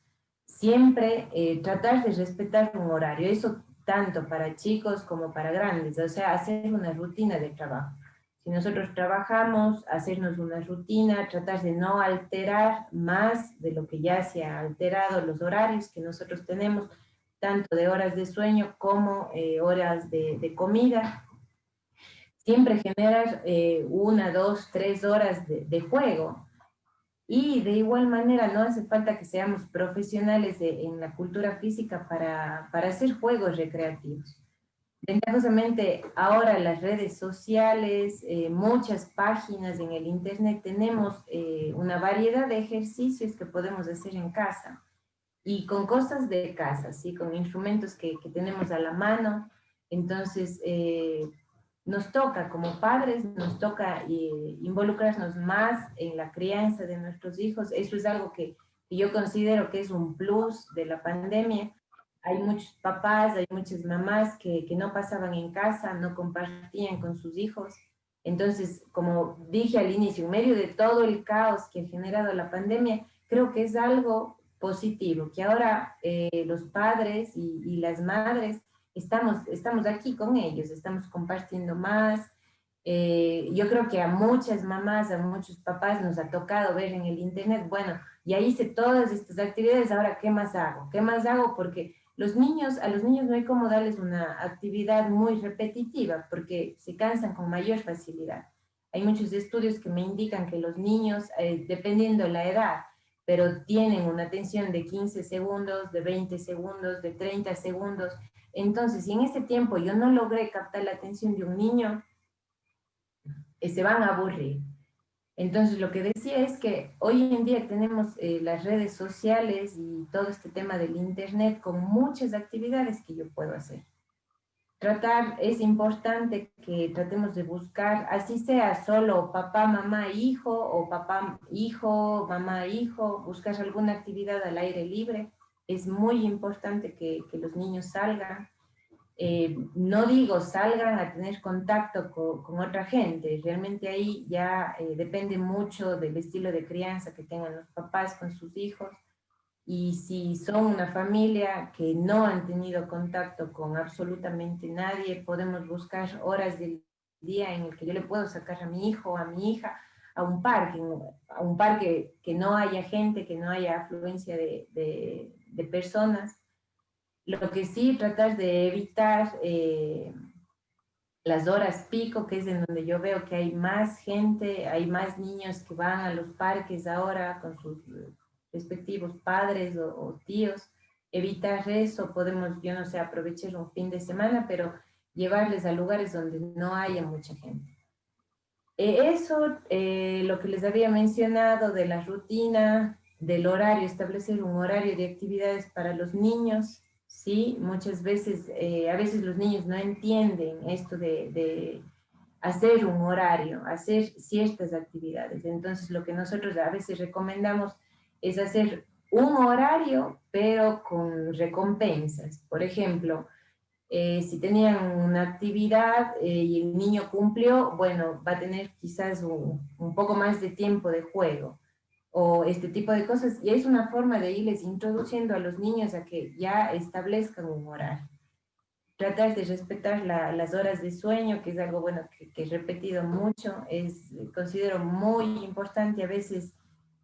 Siempre tratar de respetar un horario, eso tanto para chicos como para grandes, o sea, hacer una rutina de trabajo. Si nosotros trabajamos, hacernos una rutina, tratar de no alterar más de lo que ya se ha alterado los horarios que nosotros tenemos, tanto de horas de sueño como horas de comida. Siempre generar 1, 2, 3 horas de juego. Y de igual manera no hace falta que seamos profesionales en la cultura física para hacer juegos recreativos. Ventajosamente, ahora las redes sociales, muchas páginas en el internet, tenemos una variedad de ejercicios que podemos hacer en casa y con cosas de casa, ¿sí? Con instrumentos que tenemos a la mano. Entonces, nos toca como padres, nos toca involucrarnos más en la crianza de nuestros hijos. Eso es algo que yo considero que es un plus de la pandemia. Hay muchos papás, hay muchas mamás que no pasaban en casa, no compartían con sus hijos. Entonces, como dije al inicio, en medio de todo el caos que ha generado la pandemia, creo que es algo positivo, que ahora los padres y las madres estamos aquí con ellos, estamos compartiendo más. Yo creo que a muchas mamás, a muchos papás nos ha tocado ver en el internet, bueno, ya hice todas estas actividades, ahora ¿qué más hago? ¿Qué más hago? Porque a los niños no hay como darles una actividad muy repetitiva, porque se cansan con mayor facilidad. Hay muchos estudios que me indican que los niños, dependiendo la edad, pero tienen una atención de 15 segundos, de 20 segundos, de 30 segundos. Entonces, si en ese tiempo yo no logré captar la atención de un niño, se van a aburrir. Entonces, lo que decía es que hoy en día tenemos las redes sociales y todo este tema del internet con muchas actividades que yo puedo hacer. Es importante que tratemos de buscar, así sea solo papá, mamá, hijo, o papá, hijo, mamá, hijo, buscar alguna actividad al aire libre. Es muy importante que los niños salgan. No digo salgan a tener contacto con otra gente, realmente ahí ya depende mucho del estilo de crianza que tengan los papás con sus hijos, y si son una familia que no han tenido contacto con absolutamente nadie, podemos buscar horas del día en el que yo le puedo sacar a mi hijo o a mi hija a un parque que no haya gente, que no haya afluencia de personas. Lo que sí, tratar de evitar las horas pico, que es en donde yo veo que hay más gente, hay más niños que van a los parques ahora con sus respectivos padres o tíos. Evitar eso, podemos, yo no sé, aprovechar un fin de semana, pero llevarles a lugares donde no haya mucha gente. Lo que les había mencionado de la rutina, del horario, establecer un horario de actividades para los niños, ¿sí? Muchas veces, a veces los niños no entienden esto de hacer un horario, hacer ciertas actividades. Entonces, lo que nosotros a veces recomendamos es hacer un horario, pero con recompensas. Por ejemplo, si tenían una actividad y el niño cumplió, bueno, va a tener quizás un poco más de tiempo de juego o este tipo de cosas. Y es una forma de irles introduciendo a los niños a que ya establezcan un horario. Tratar de respetar las horas de sueño, que es algo bueno que he repetido mucho, considero muy importante. A veces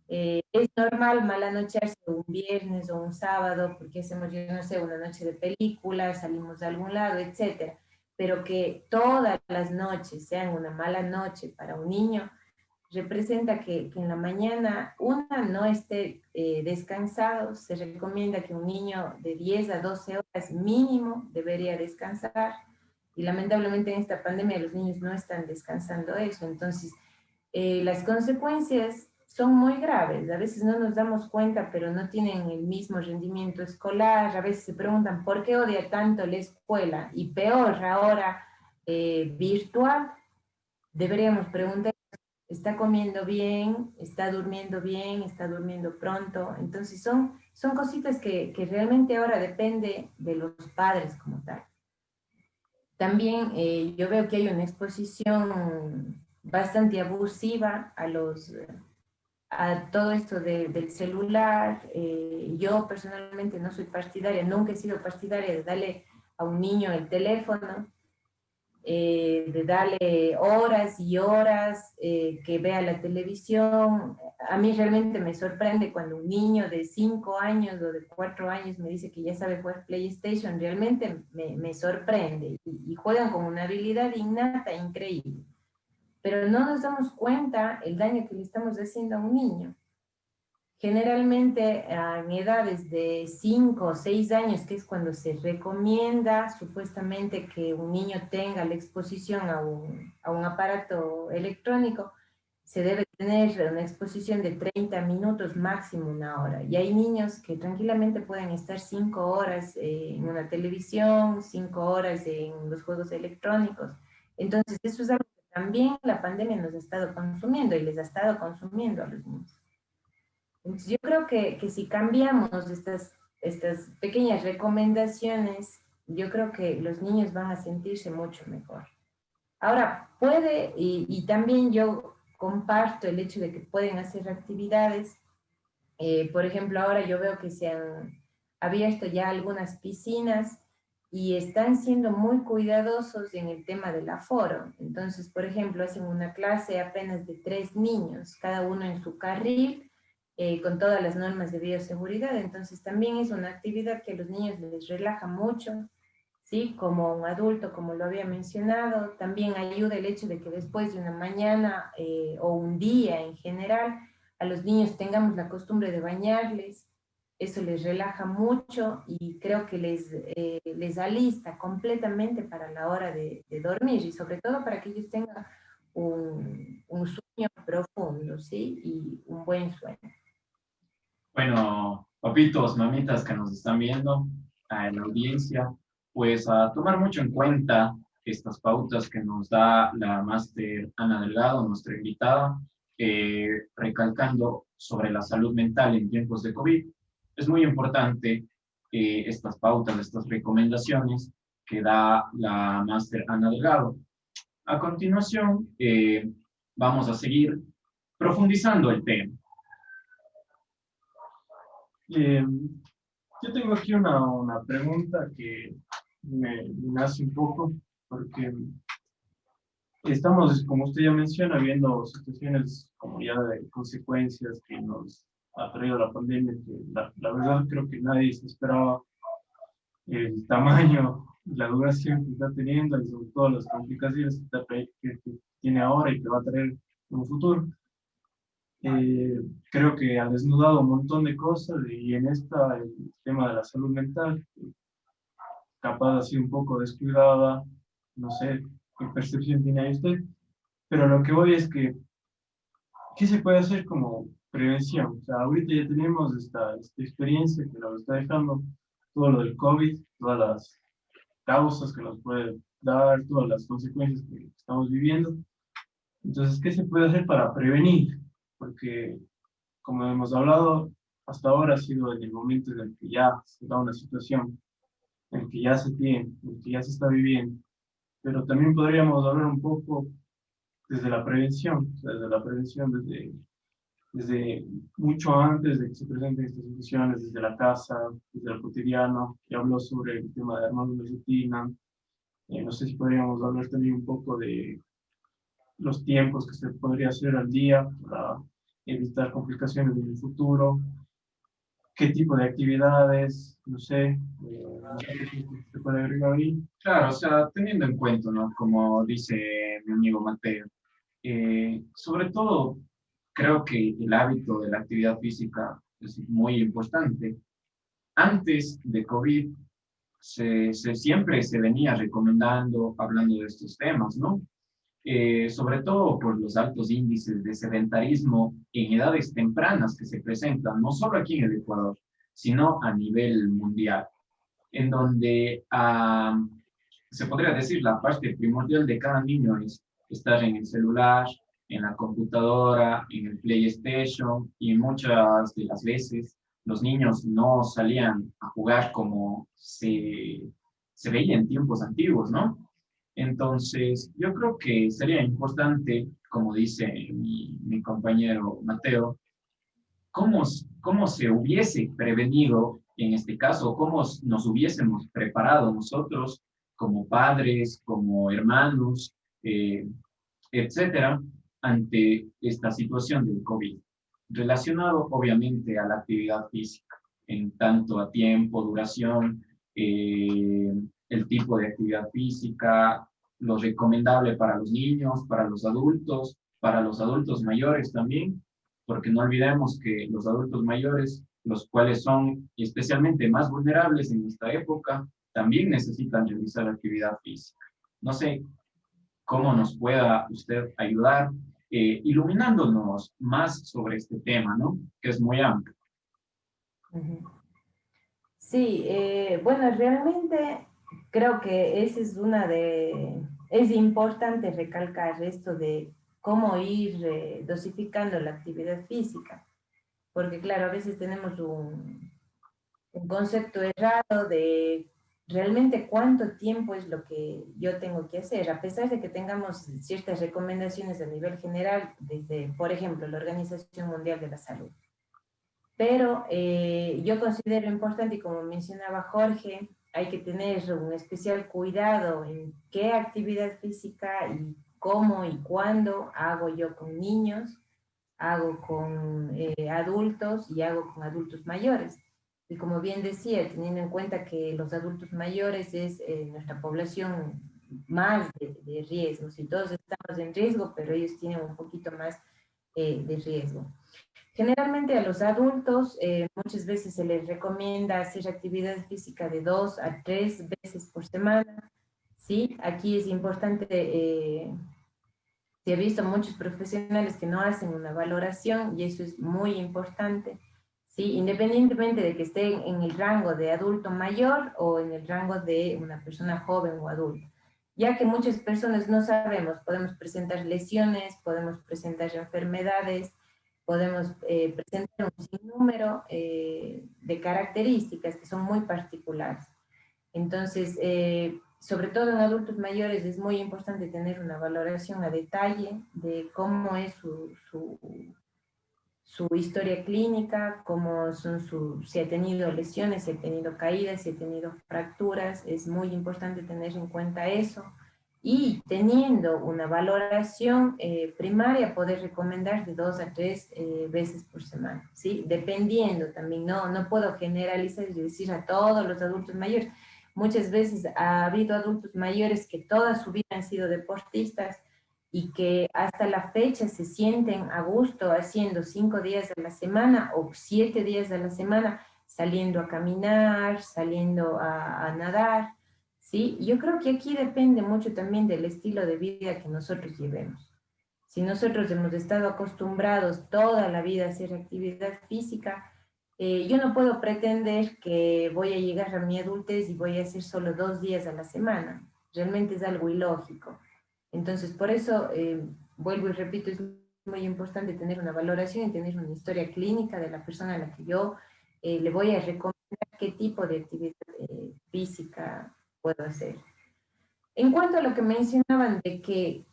es normal malanochearse un viernes o un sábado porque hacemos, yo no sé, una noche de película, salimos de algún lado, etcétera. Pero que todas las noches sean una mala noche para un niño, representa que en la mañana no esté descansado. Se recomienda que un niño de 10 a 12 horas mínimo debería descansar, y lamentablemente en esta pandemia los niños no están descansando eso. Entonces, las consecuencias son muy graves. A veces no nos damos cuenta, pero no tienen el mismo rendimiento escolar. A veces se preguntan por qué odia tanto la escuela, y peor ahora virtual. Deberíamos preguntar, ¿está comiendo bien? ¿Está durmiendo bien? ¿Está durmiendo pronto? Entonces son cositas que realmente ahora depende de los padres como tal. También yo veo que hay una exposición bastante abusiva a todo esto del celular. Yo personalmente no soy partidaria, nunca he sido partidaria de darle a un niño el teléfono, de darle horas y horas que vea la televisión. A mí realmente me sorprende cuando un niño de 5 años o de 4 años me dice que ya sabe jugar PlayStation. Realmente me sorprende, y juegan con una habilidad innata increíble. Pero no nos damos cuenta el daño que le estamos haciendo a un niño. Generalmente en edades de 5 o 6 años, que es cuando se recomienda supuestamente que un niño tenga la exposición a un aparato electrónico, se debe tener una exposición de 30 minutos, máximo 1 hora. Y hay niños que tranquilamente pueden estar 5 horas en una televisión, 5 horas en los juegos electrónicos. Entonces, eso es algo que también la pandemia nos ha estado consumiendo y les ha estado consumiendo a los niños. Entonces, yo creo que si cambiamos estas pequeñas recomendaciones, yo creo que los niños van a sentirse mucho mejor. Ahora, puede, y también yo comparto el hecho de que pueden hacer actividades. Por ejemplo, ahora yo veo que se han abierto ya algunas piscinas y están siendo muy cuidadosos en el tema del aforo. Entonces, por ejemplo, hacen una clase apenas de 3 niños, cada uno en su carril, con todas las normas de bioseguridad. Entonces, también es una actividad que a los niños les relaja mucho, ¿sí? Como un adulto, como lo había mencionado. También ayuda el hecho de que después de una mañana o un día en general, a los niños tengamos la costumbre de bañarles. Eso les relaja mucho y creo que les alista completamente para la hora de dormir, y sobre todo para que ellos tengan un sueño profundo, ¿sí? Y un buen sueño. Bueno, papitos, mamitas que nos están viendo, a la audiencia, pues a tomar mucho en cuenta estas pautas que nos da la máster Ana Delgado, nuestra invitada, recalcando sobre la salud mental en tiempos de COVID. Es muy importante estas pautas, estas recomendaciones que da la máster Ana Delgado. A continuación, vamos a seguir profundizando el tema. Yo tengo aquí una pregunta que me nace un poco, porque estamos, como usted ya menciona, viendo situaciones como ya de consecuencias que nos ha traído la pandemia, que la verdad creo que nadie se esperaba el tamaño y la duración que está teniendo, y sobre todo las complicaciones que tiene ahora y que va a traer en un futuro. Creo que ha desnudado un montón de cosas, y en esta el tema de la salud mental capaz ha sido un poco descuidada. No sé qué percepción tiene usted, pero lo que voy es que ¿qué se puede hacer como prevención? O sea, ahorita ya tenemos esta experiencia que nos está dejando todo lo del COVID, todas las causas que nos puede dar, todas las consecuencias que estamos viviendo. Entonces, ¿qué se puede hacer para prevenir? Porque, como hemos hablado, hasta ahora ha sido en el momento en el que ya se da una situación, en el que ya se tiene, en el que ya se está viviendo. Pero también podríamos hablar un poco desde la prevención, o sea, desde la prevención, desde mucho antes de que se presenten estas situaciones, desde la casa, desde el cotidiano. Ya habló sobre el tema de armar una rutina. No sé si podríamos hablar también un poco de los tiempos que se podría hacer al día para evitar complicaciones en el futuro, qué tipo de actividades, no sé qué se puede agregar ahí. Claro, o sea, teniendo en cuenta, ¿no? Como dice mi amigo Mateo, sobre todo creo que el hábito de la actividad física es muy importante. Antes de COVID, siempre se venía recomendando, hablando de estos temas, ¿no? Sobre todo por los altos índices de sedentarismo en edades tempranas que se presentan, no solo aquí en el Ecuador, sino a nivel mundial, en donde se podría decir la parte primordial de cada niño es estar en el celular, en la computadora, en el PlayStation, y muchas de las veces los niños no salían a jugar como se veía en tiempos antiguos, ¿no? Entonces, yo creo que sería importante, como dice mi compañero Mateo, cómo se hubiese prevenido en este caso, cómo nos hubiésemos preparado nosotros como padres, como hermanos, etcétera, ante esta situación del COVID, relacionado obviamente a la actividad física, en tanto a tiempo, duración, el tipo de actividad física, lo recomendable para los niños, para los adultos mayores también, porque no olvidemos que los adultos mayores, los cuales son especialmente más vulnerables en esta época, también necesitan realizar actividad física. No sé cómo nos pueda usted ayudar iluminándonos más sobre este tema, ¿no? Que es muy amplio. Ujú. Sí, bueno, realmente creo que esa es es importante recalcar esto de cómo ir dosificando la actividad física, porque claro, a veces tenemos un concepto errado de realmente cuánto tiempo es lo que yo tengo que hacer, a pesar de que tengamos ciertas recomendaciones a nivel general, desde, por ejemplo, la Organización Mundial de la Salud. Pero yo considero importante, y como mencionaba Jorge, hay que tener un especial cuidado en qué actividad física y cómo y cuándo hago yo con niños, hago con adultos y hago con adultos mayores. Y como bien decía, teniendo en cuenta que los adultos mayores es nuestra población más de riesgo, si todos estamos en riesgo, pero ellos tienen un poquito más de riesgo. Generalmente a los adultos muchas veces se les recomienda hacer actividad física de 2 a 3 veces por semana, ¿sí? Aquí es importante, se ha visto muchos profesionales que no hacen una valoración y eso es muy importante, ¿sí? Independientemente de que estén en el rango de adulto mayor o en el rango de una persona joven o adulta. Ya que muchas personas no sabemos, podemos presentar lesiones, podemos presentar enfermedades, podemos presentar un sinnúmero de características que son muy particulares. Entonces, sobre todo en adultos mayores es muy importante tener una valoración a detalle de cómo es su historia clínica, cómo son si ha tenido lesiones, si ha tenido caídas, si ha tenido fracturas. Es muy importante tener en cuenta eso. Y teniendo una valoración primaria, poder recomendar de 2 a 3 veces por semana, ¿sí? Dependiendo también, no puedo generalizar y decir a todos los adultos mayores. Muchas veces ha habido adultos mayores que toda su vida han sido deportistas y que hasta la fecha se sienten a gusto haciendo 5 días a la semana o 7 días a la semana, saliendo a caminar, saliendo a nadar, ¿sí? Yo creo que aquí depende mucho también del estilo de vida que nosotros llevemos. Si nosotros hemos estado acostumbrados toda la vida a hacer actividad física, yo no puedo pretender que voy a llegar a mi adultez y voy a hacer solo 2 días a la semana. Realmente es algo ilógico. Entonces, por eso, vuelvo y repito, es muy importante tener una valoración y tener una historia clínica de la persona a la que yo le voy a recomendar qué tipo de actividad física puedo hacer. En cuanto a lo que mencionaban de que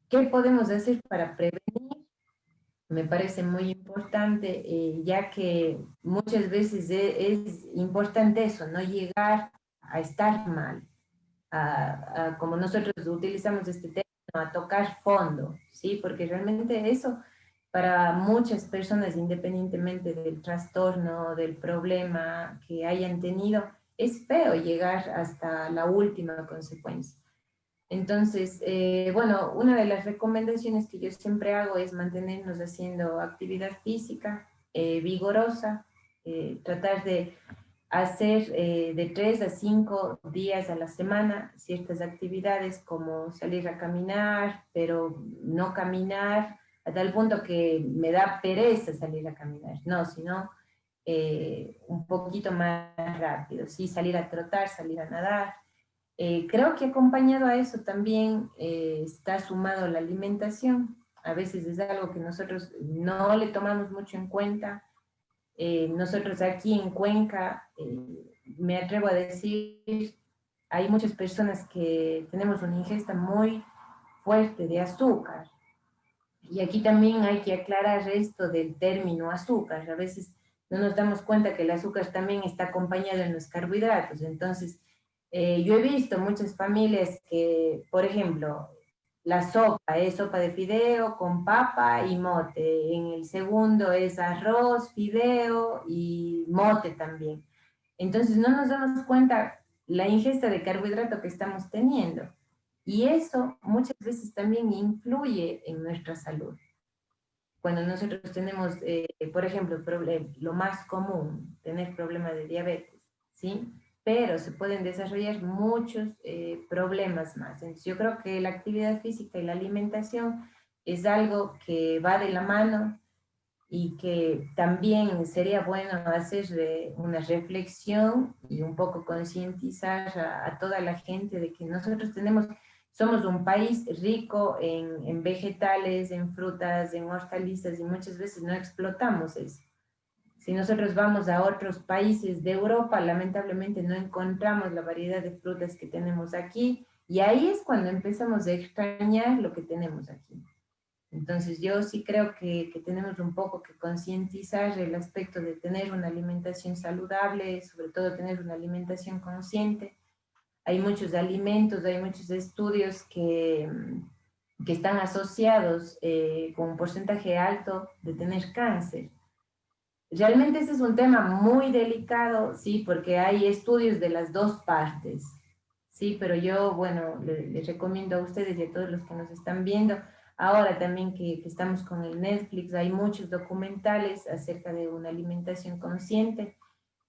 qué podemos hacer para prevenir, me parece muy importante, ya que muchas veces es importante eso, no llegar a estar mal, como nosotros utilizamos este término, a tocar fondo, ¿sí? Porque realmente eso, para muchas personas, independientemente del trastorno, del problema que hayan tenido, es feo llegar hasta la última consecuencia. Entonces, bueno, una de las recomendaciones que yo siempre hago es mantenernos haciendo actividad física vigorosa, tratar de hacer de 3 a 5 días a la semana ciertas actividades como salir a caminar, pero no caminar a tal punto que me da pereza salir a caminar, no, sino un poquito más rápido, ¿sí? Salir a trotar, salir a nadar. Creo que acompañado a eso también está sumado la alimentación. A veces es algo que nosotros no le tomamos mucho en cuenta. Nosotros aquí en Cuenca, me atrevo a decir, hay muchas personas que tenemos una ingesta muy fuerte de azúcar. Y aquí también hay que aclarar esto del término azúcar. A veces no nos damos cuenta que el azúcar también está acompañado en los carbohidratos. Entonces, yo he visto muchas familias que, por ejemplo, la sopa es sopa de fideo con papa y mote. En el segundo es arroz, fideo y mote también. Entonces no nos damos cuenta la ingesta de carbohidrato que estamos teniendo. Y eso muchas veces también influye en nuestra salud. cuando nosotros tenemos, por ejemplo, lo más común, tener problemas de diabetes, ¿sí? Pero se pueden desarrollar muchos problemas más. Entonces, yo creo que la actividad física y la alimentación es algo que va de la mano y que también sería bueno hacer una reflexión y un poco concientizar a toda la gente de que nosotros somos un país rico en vegetales, en frutas, en hortalizas y muchas veces no explotamos eso. Si nosotros vamos a otros países de Europa, lamentablemente no encontramos la variedad de frutas que tenemos aquí y ahí es cuando empezamos a extrañar lo que tenemos aquí. Entonces yo sí creo que tenemos un poco que concientizar el aspecto de tener una alimentación saludable, sobre todo tener una alimentación consciente. Hay muchos alimentos, hay muchos estudios que están asociados con un porcentaje alto de tener cáncer. Realmente ese es un tema muy delicado, sí, porque hay estudios de las dos partes, sí, pero yo, bueno, les recomiendo a ustedes y a todos los que nos están viendo, ahora también que estamos con el Netflix, hay muchos documentales acerca de una alimentación consciente,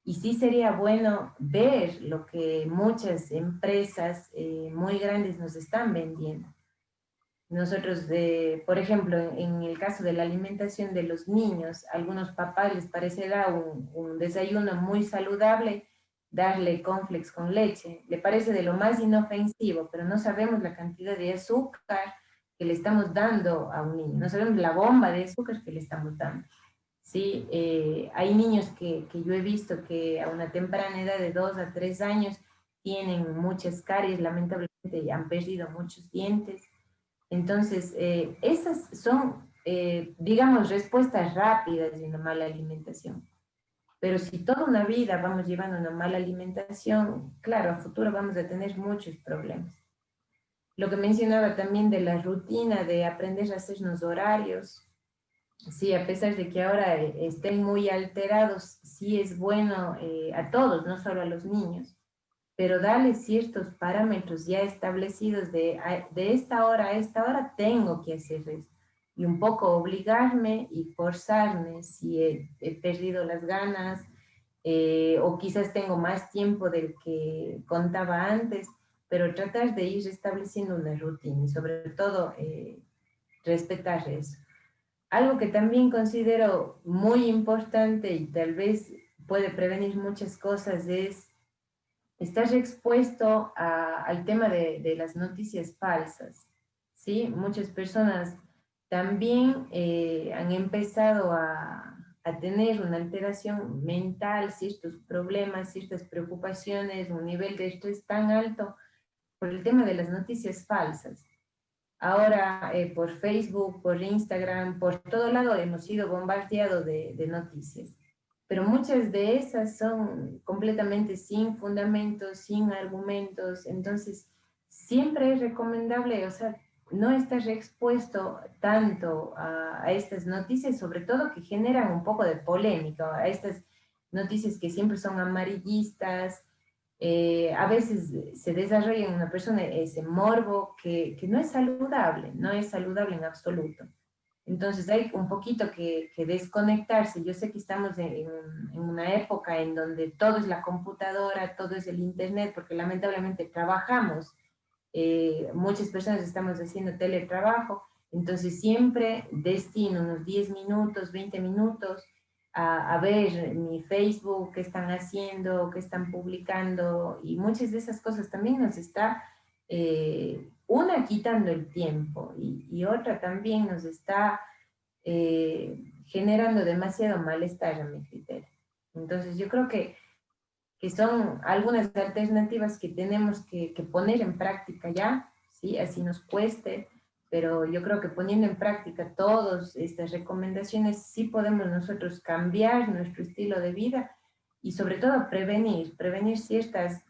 y sí sería bueno ver lo que muchas empresas muy grandes nos están vendiendo. Nosotros, por ejemplo, en el caso de la alimentación de los niños, a algunos papás les parecerá un desayuno muy saludable darle cornflakes con leche. Le parece de lo más inofensivo, pero no sabemos la cantidad de azúcar que le estamos dando a un niño. No sabemos la bomba de azúcar que le estamos dando. ¿Sí? Hay niños que yo he visto que a una temprana edad de 2 a 3 años tienen muchas caries, lamentablemente ya han perdido muchos dientes. Entonces, esas son, digamos, respuestas rápidas de una mala alimentación. Pero si toda una vida vamos llevando una mala alimentación, claro, a futuro vamos a tener muchos problemas. Lo que mencionaba también de la rutina, de aprender a hacernos horarios, sí, a pesar de que ahora estén muy alterados, sí es bueno a todos, no solo a los niños, pero darle ciertos parámetros ya establecidos de esta hora a esta hora tengo que hacer eso. Y un poco obligarme y forzarme si he perdido las ganas o quizás tengo más tiempo del que contaba antes, pero tratar de ir estableciendo una rutina y sobre todo respetar eso. Algo que también considero muy importante y tal vez puede prevenir muchas cosas es estar expuesto al tema de las noticias falsas, ¿sí? Muchas personas también han empezado a tener una alteración mental, ciertos problemas, ciertas preocupaciones, un nivel de estrés tan alto por el tema de las noticias falsas. Ahora por Facebook, por Instagram, por todo lado hemos sido bombardeados de noticias, pero muchas de esas son completamente sin fundamentos, sin argumentos, entonces siempre es recomendable, o sea, no estar expuesto tanto a estas noticias, sobre todo que generan un poco de polémica, a estas noticias que siempre son amarillistas. A veces se desarrolla en una persona ese morbo que no es saludable, no es saludable en absoluto. Entonces hay un poquito que desconectarse. Yo sé que estamos en una época en donde todo es la computadora, todo es el internet, porque lamentablemente trabajamos, muchas personas estamos haciendo teletrabajo, entonces siempre destino unos 10 minutos, 20 minutos a ver mi Facebook, qué están haciendo, qué están publicando, y muchas de esas cosas también nos está, una, quitando el tiempo, y otra también nos está generando demasiado malestar a mi criterio. Entonces yo creo que son algunas alternativas que tenemos que poner en práctica ya, ¿sí? Así nos cueste, pero yo creo que poniendo en práctica todas estas recomendaciones sí podemos nosotros cambiar nuestro estilo de vida y sobre todo prevenir ciertas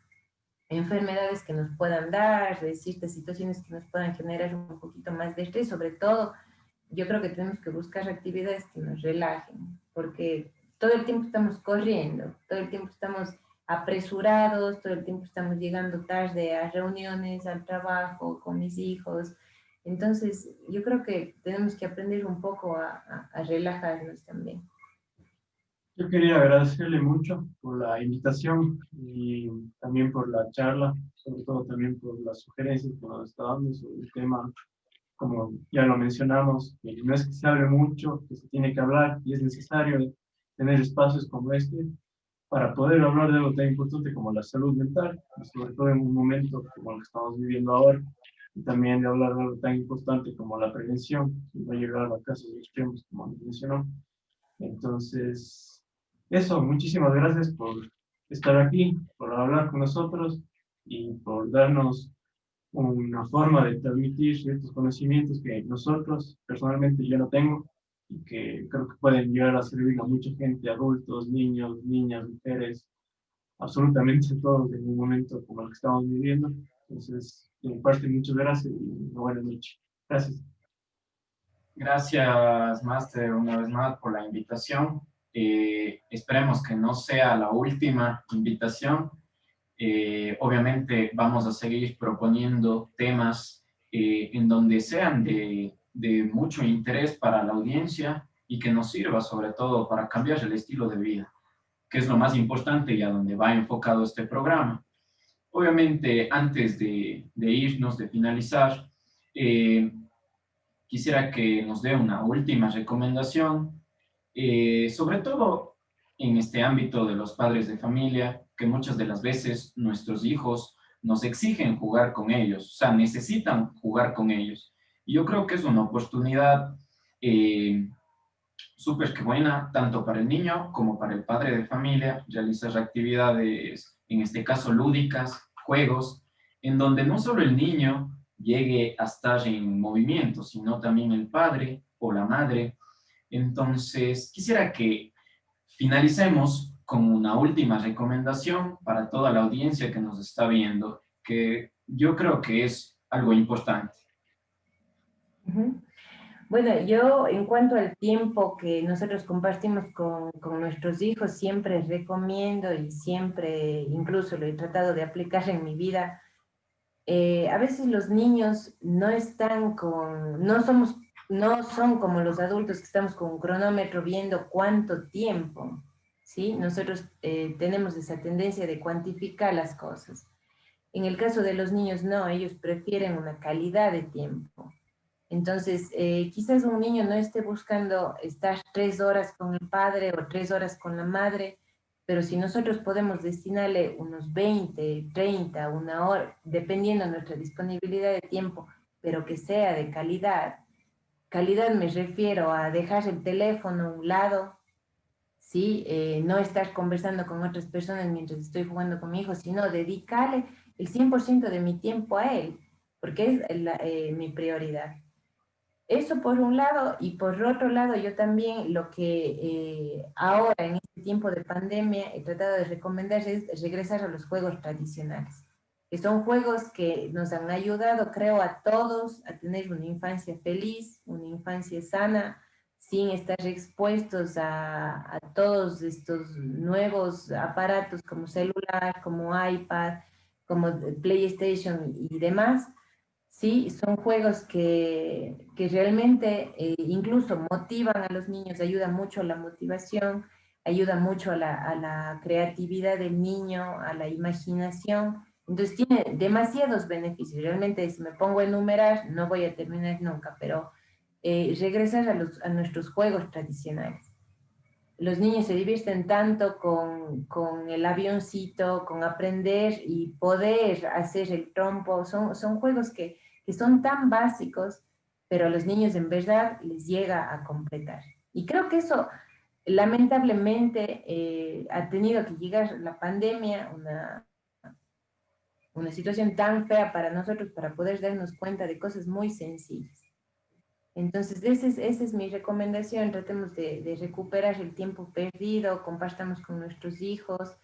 enfermedades que nos puedan dar, ciertas situaciones que nos puedan generar un poquito más de estrés, sobre todo yo creo que tenemos que buscar actividades que nos relajen, porque todo el tiempo estamos corriendo, todo el tiempo estamos apresurados, todo el tiempo estamos llegando tarde a reuniones, al trabajo, con mis hijos, Entonces, yo creo que tenemos que aprender un poco a relajarnos también. Yo quería agradecerle mucho por la invitación y también por la charla, sobre todo también por las sugerencias que nos está dando sobre el tema, como ya lo mencionamos, que no es que se hable mucho, que se tiene que hablar y es necesario tener espacios como este para poder hablar de algo tan importante como la salud mental, y sobre todo en un momento como el que estamos viviendo ahora, y también de hablar de algo tan importante como la prevención, y no llegar a casos extremos como mencionó. Entonces, eso, muchísimas gracias por estar aquí, por hablar con nosotros y por darnos una forma de transmitir ciertos conocimientos que nosotros, personalmente, yo no tengo y que creo que pueden llegar a servir a mucha gente, adultos, niños, niñas, mujeres, absolutamente todos en un momento como el que estamos viviendo. Entonces, de mi parte, muchas gracias y una buena noche. Gracias. Gracias, Master, una vez más por la invitación. Esperemos que no sea la última invitación. Obviamente vamos a seguir proponiendo temas en donde sean de mucho interés para la audiencia y que nos sirva sobre todo para cambiar el estilo de vida, que es lo más importante y a donde va enfocado este programa. Obviamente, antes de irnos, de finalizar, eh, quisiera que nos dé una última recomendación, sobre todo en este ámbito de los padres de familia, que muchas de las veces nuestros hijos nos exigen jugar con ellos, o sea, necesitan jugar con ellos. Y yo creo que es una oportunidad eh, súper que buena, tanto para el niño como para el padre de familia, realizar actividades, en este caso lúdicas, juegos, en donde no solo el niño llegue a estar en movimiento, sino también el padre o la madre. Entonces, quisiera que finalicemos con una última recomendación para toda la audiencia que nos está viendo, que yo creo que es algo importante. Ujú. Bueno, yo en cuanto al tiempo que nosotros compartimos con nuestros hijos, siempre recomiendo y siempre incluso lo he tratado de aplicar en mi vida. A veces los niños no están no son como los adultos que estamos con un cronómetro viendo cuánto tiempo, ¿sí? Nosotros tenemos esa tendencia de cuantificar las cosas. En el caso de los niños, no, ellos prefieren una calidad de tiempo. Entonces, quizás un niño no esté buscando estar 3 horas con el padre o 3 horas con la madre, pero si nosotros podemos destinarle unos 20, 30, una hora, dependiendo de nuestra disponibilidad de tiempo, pero que sea de calidad. Calidad me refiero a dejar el teléfono a un lado, ¿sí? No estar conversando con otras personas mientras estoy jugando con mi hijo, sino dedicarle el 100% de mi tiempo a él, porque es mi prioridad. Eso por un lado, y por otro lado yo también lo que ahora en este tiempo de pandemia he tratado de recomendar es regresar a los juegos tradicionales, que son juegos que nos han ayudado, creo, a todos a tener una infancia feliz, una infancia sana, sin estar expuestos a todos estos nuevos aparatos como celular, como iPad, como PlayStation y demás. Sí, son juegos que realmente incluso motivan a los niños, ayudan mucho a la motivación, ayudan mucho a la creatividad del niño, a la imaginación. Entonces tiene demasiados beneficios. Realmente si me pongo a enumerar no voy a terminar nunca, pero regresar a nuestros juegos tradicionales. Los niños se divierten tanto con el avioncito, con aprender y poder hacer el trompo. Son juegos que son tan básicos, pero a los niños en verdad les llega a completar. Y creo que eso, lamentablemente, ha tenido que llegar la pandemia, una situación tan fea para nosotros, para poder darnos cuenta de cosas muy sencillas. Entonces, esa es mi recomendación. Tratemos de recuperar el tiempo perdido, compartamos con nuestros hijos,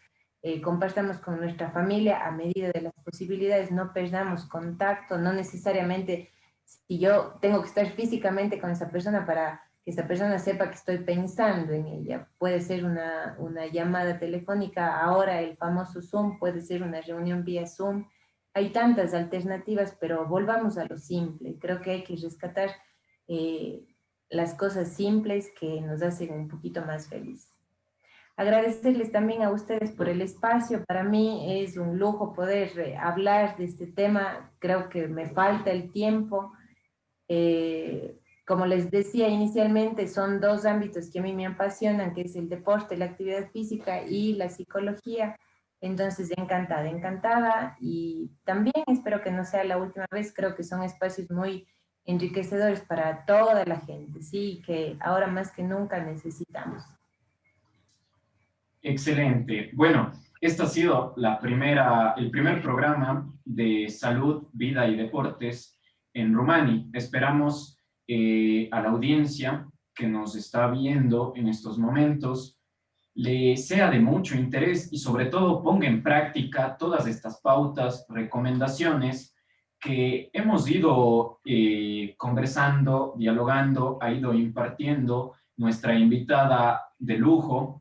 compartamos con nuestra familia a medida de las posibilidades, no perdamos contacto, no necesariamente si yo tengo que estar físicamente con esa persona para que esa persona sepa que estoy pensando en ella. Puede ser una llamada telefónica, ahora el famoso Zoom, puede ser una reunión vía Zoom. hay tantas alternativas, pero volvamos a lo simple. Creo que hay que rescatar las cosas simples que nos hacen un poquito más felices. Agradecerles también a ustedes por el espacio. Para mí es un lujo poder hablar de este tema. Creo que me falta el tiempo. Como les decía inicialmente, son dos ámbitos que a mí me apasionan, que es el deporte, la actividad física y la psicología. Entonces, encantada, encantada. Y también espero que no sea la última vez. Creo que son espacios muy enriquecedores para toda la gente, sí, que ahora más que nunca necesitamos. Excelente. Bueno, este ha sido el primer programa de salud, vida y deportes en Rumani. Esperamos a la audiencia que nos está viendo en estos momentos le sea de mucho interés y sobre todo ponga en práctica todas estas pautas, recomendaciones que hemos ido conversando, dialogando, ha ido impartiendo nuestra invitada de lujo.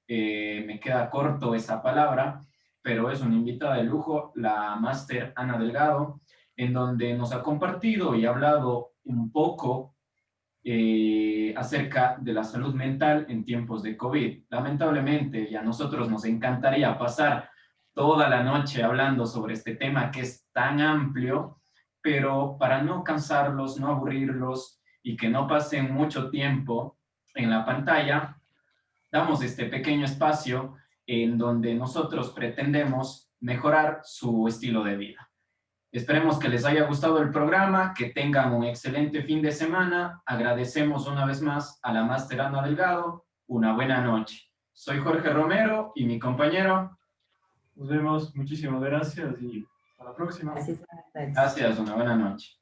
Me queda corto esa palabra, pero es una invitada de lujo, la máster Ana Delgado, en donde nos ha compartido y hablado un poco acerca de la salud mental en tiempos de COVID. Lamentablemente, y a nosotros nos encantaría pasar toda la noche hablando sobre este tema que es tan amplio, pero para no cansarlos, no aburrirlos y que no pasen mucho tiempo en la pantalla, damos este pequeño espacio en donde nosotros pretendemos mejorar su estilo de vida. Esperemos que les haya gustado el programa, que tengan un excelente fin de semana. Agradecemos una vez más a la máster Ana Delgado. Una buena noche. Soy Jorge Romero y mi compañero. Nos vemos, muchísimas gracias y hasta la próxima. Gracias. Gracias, una buena noche.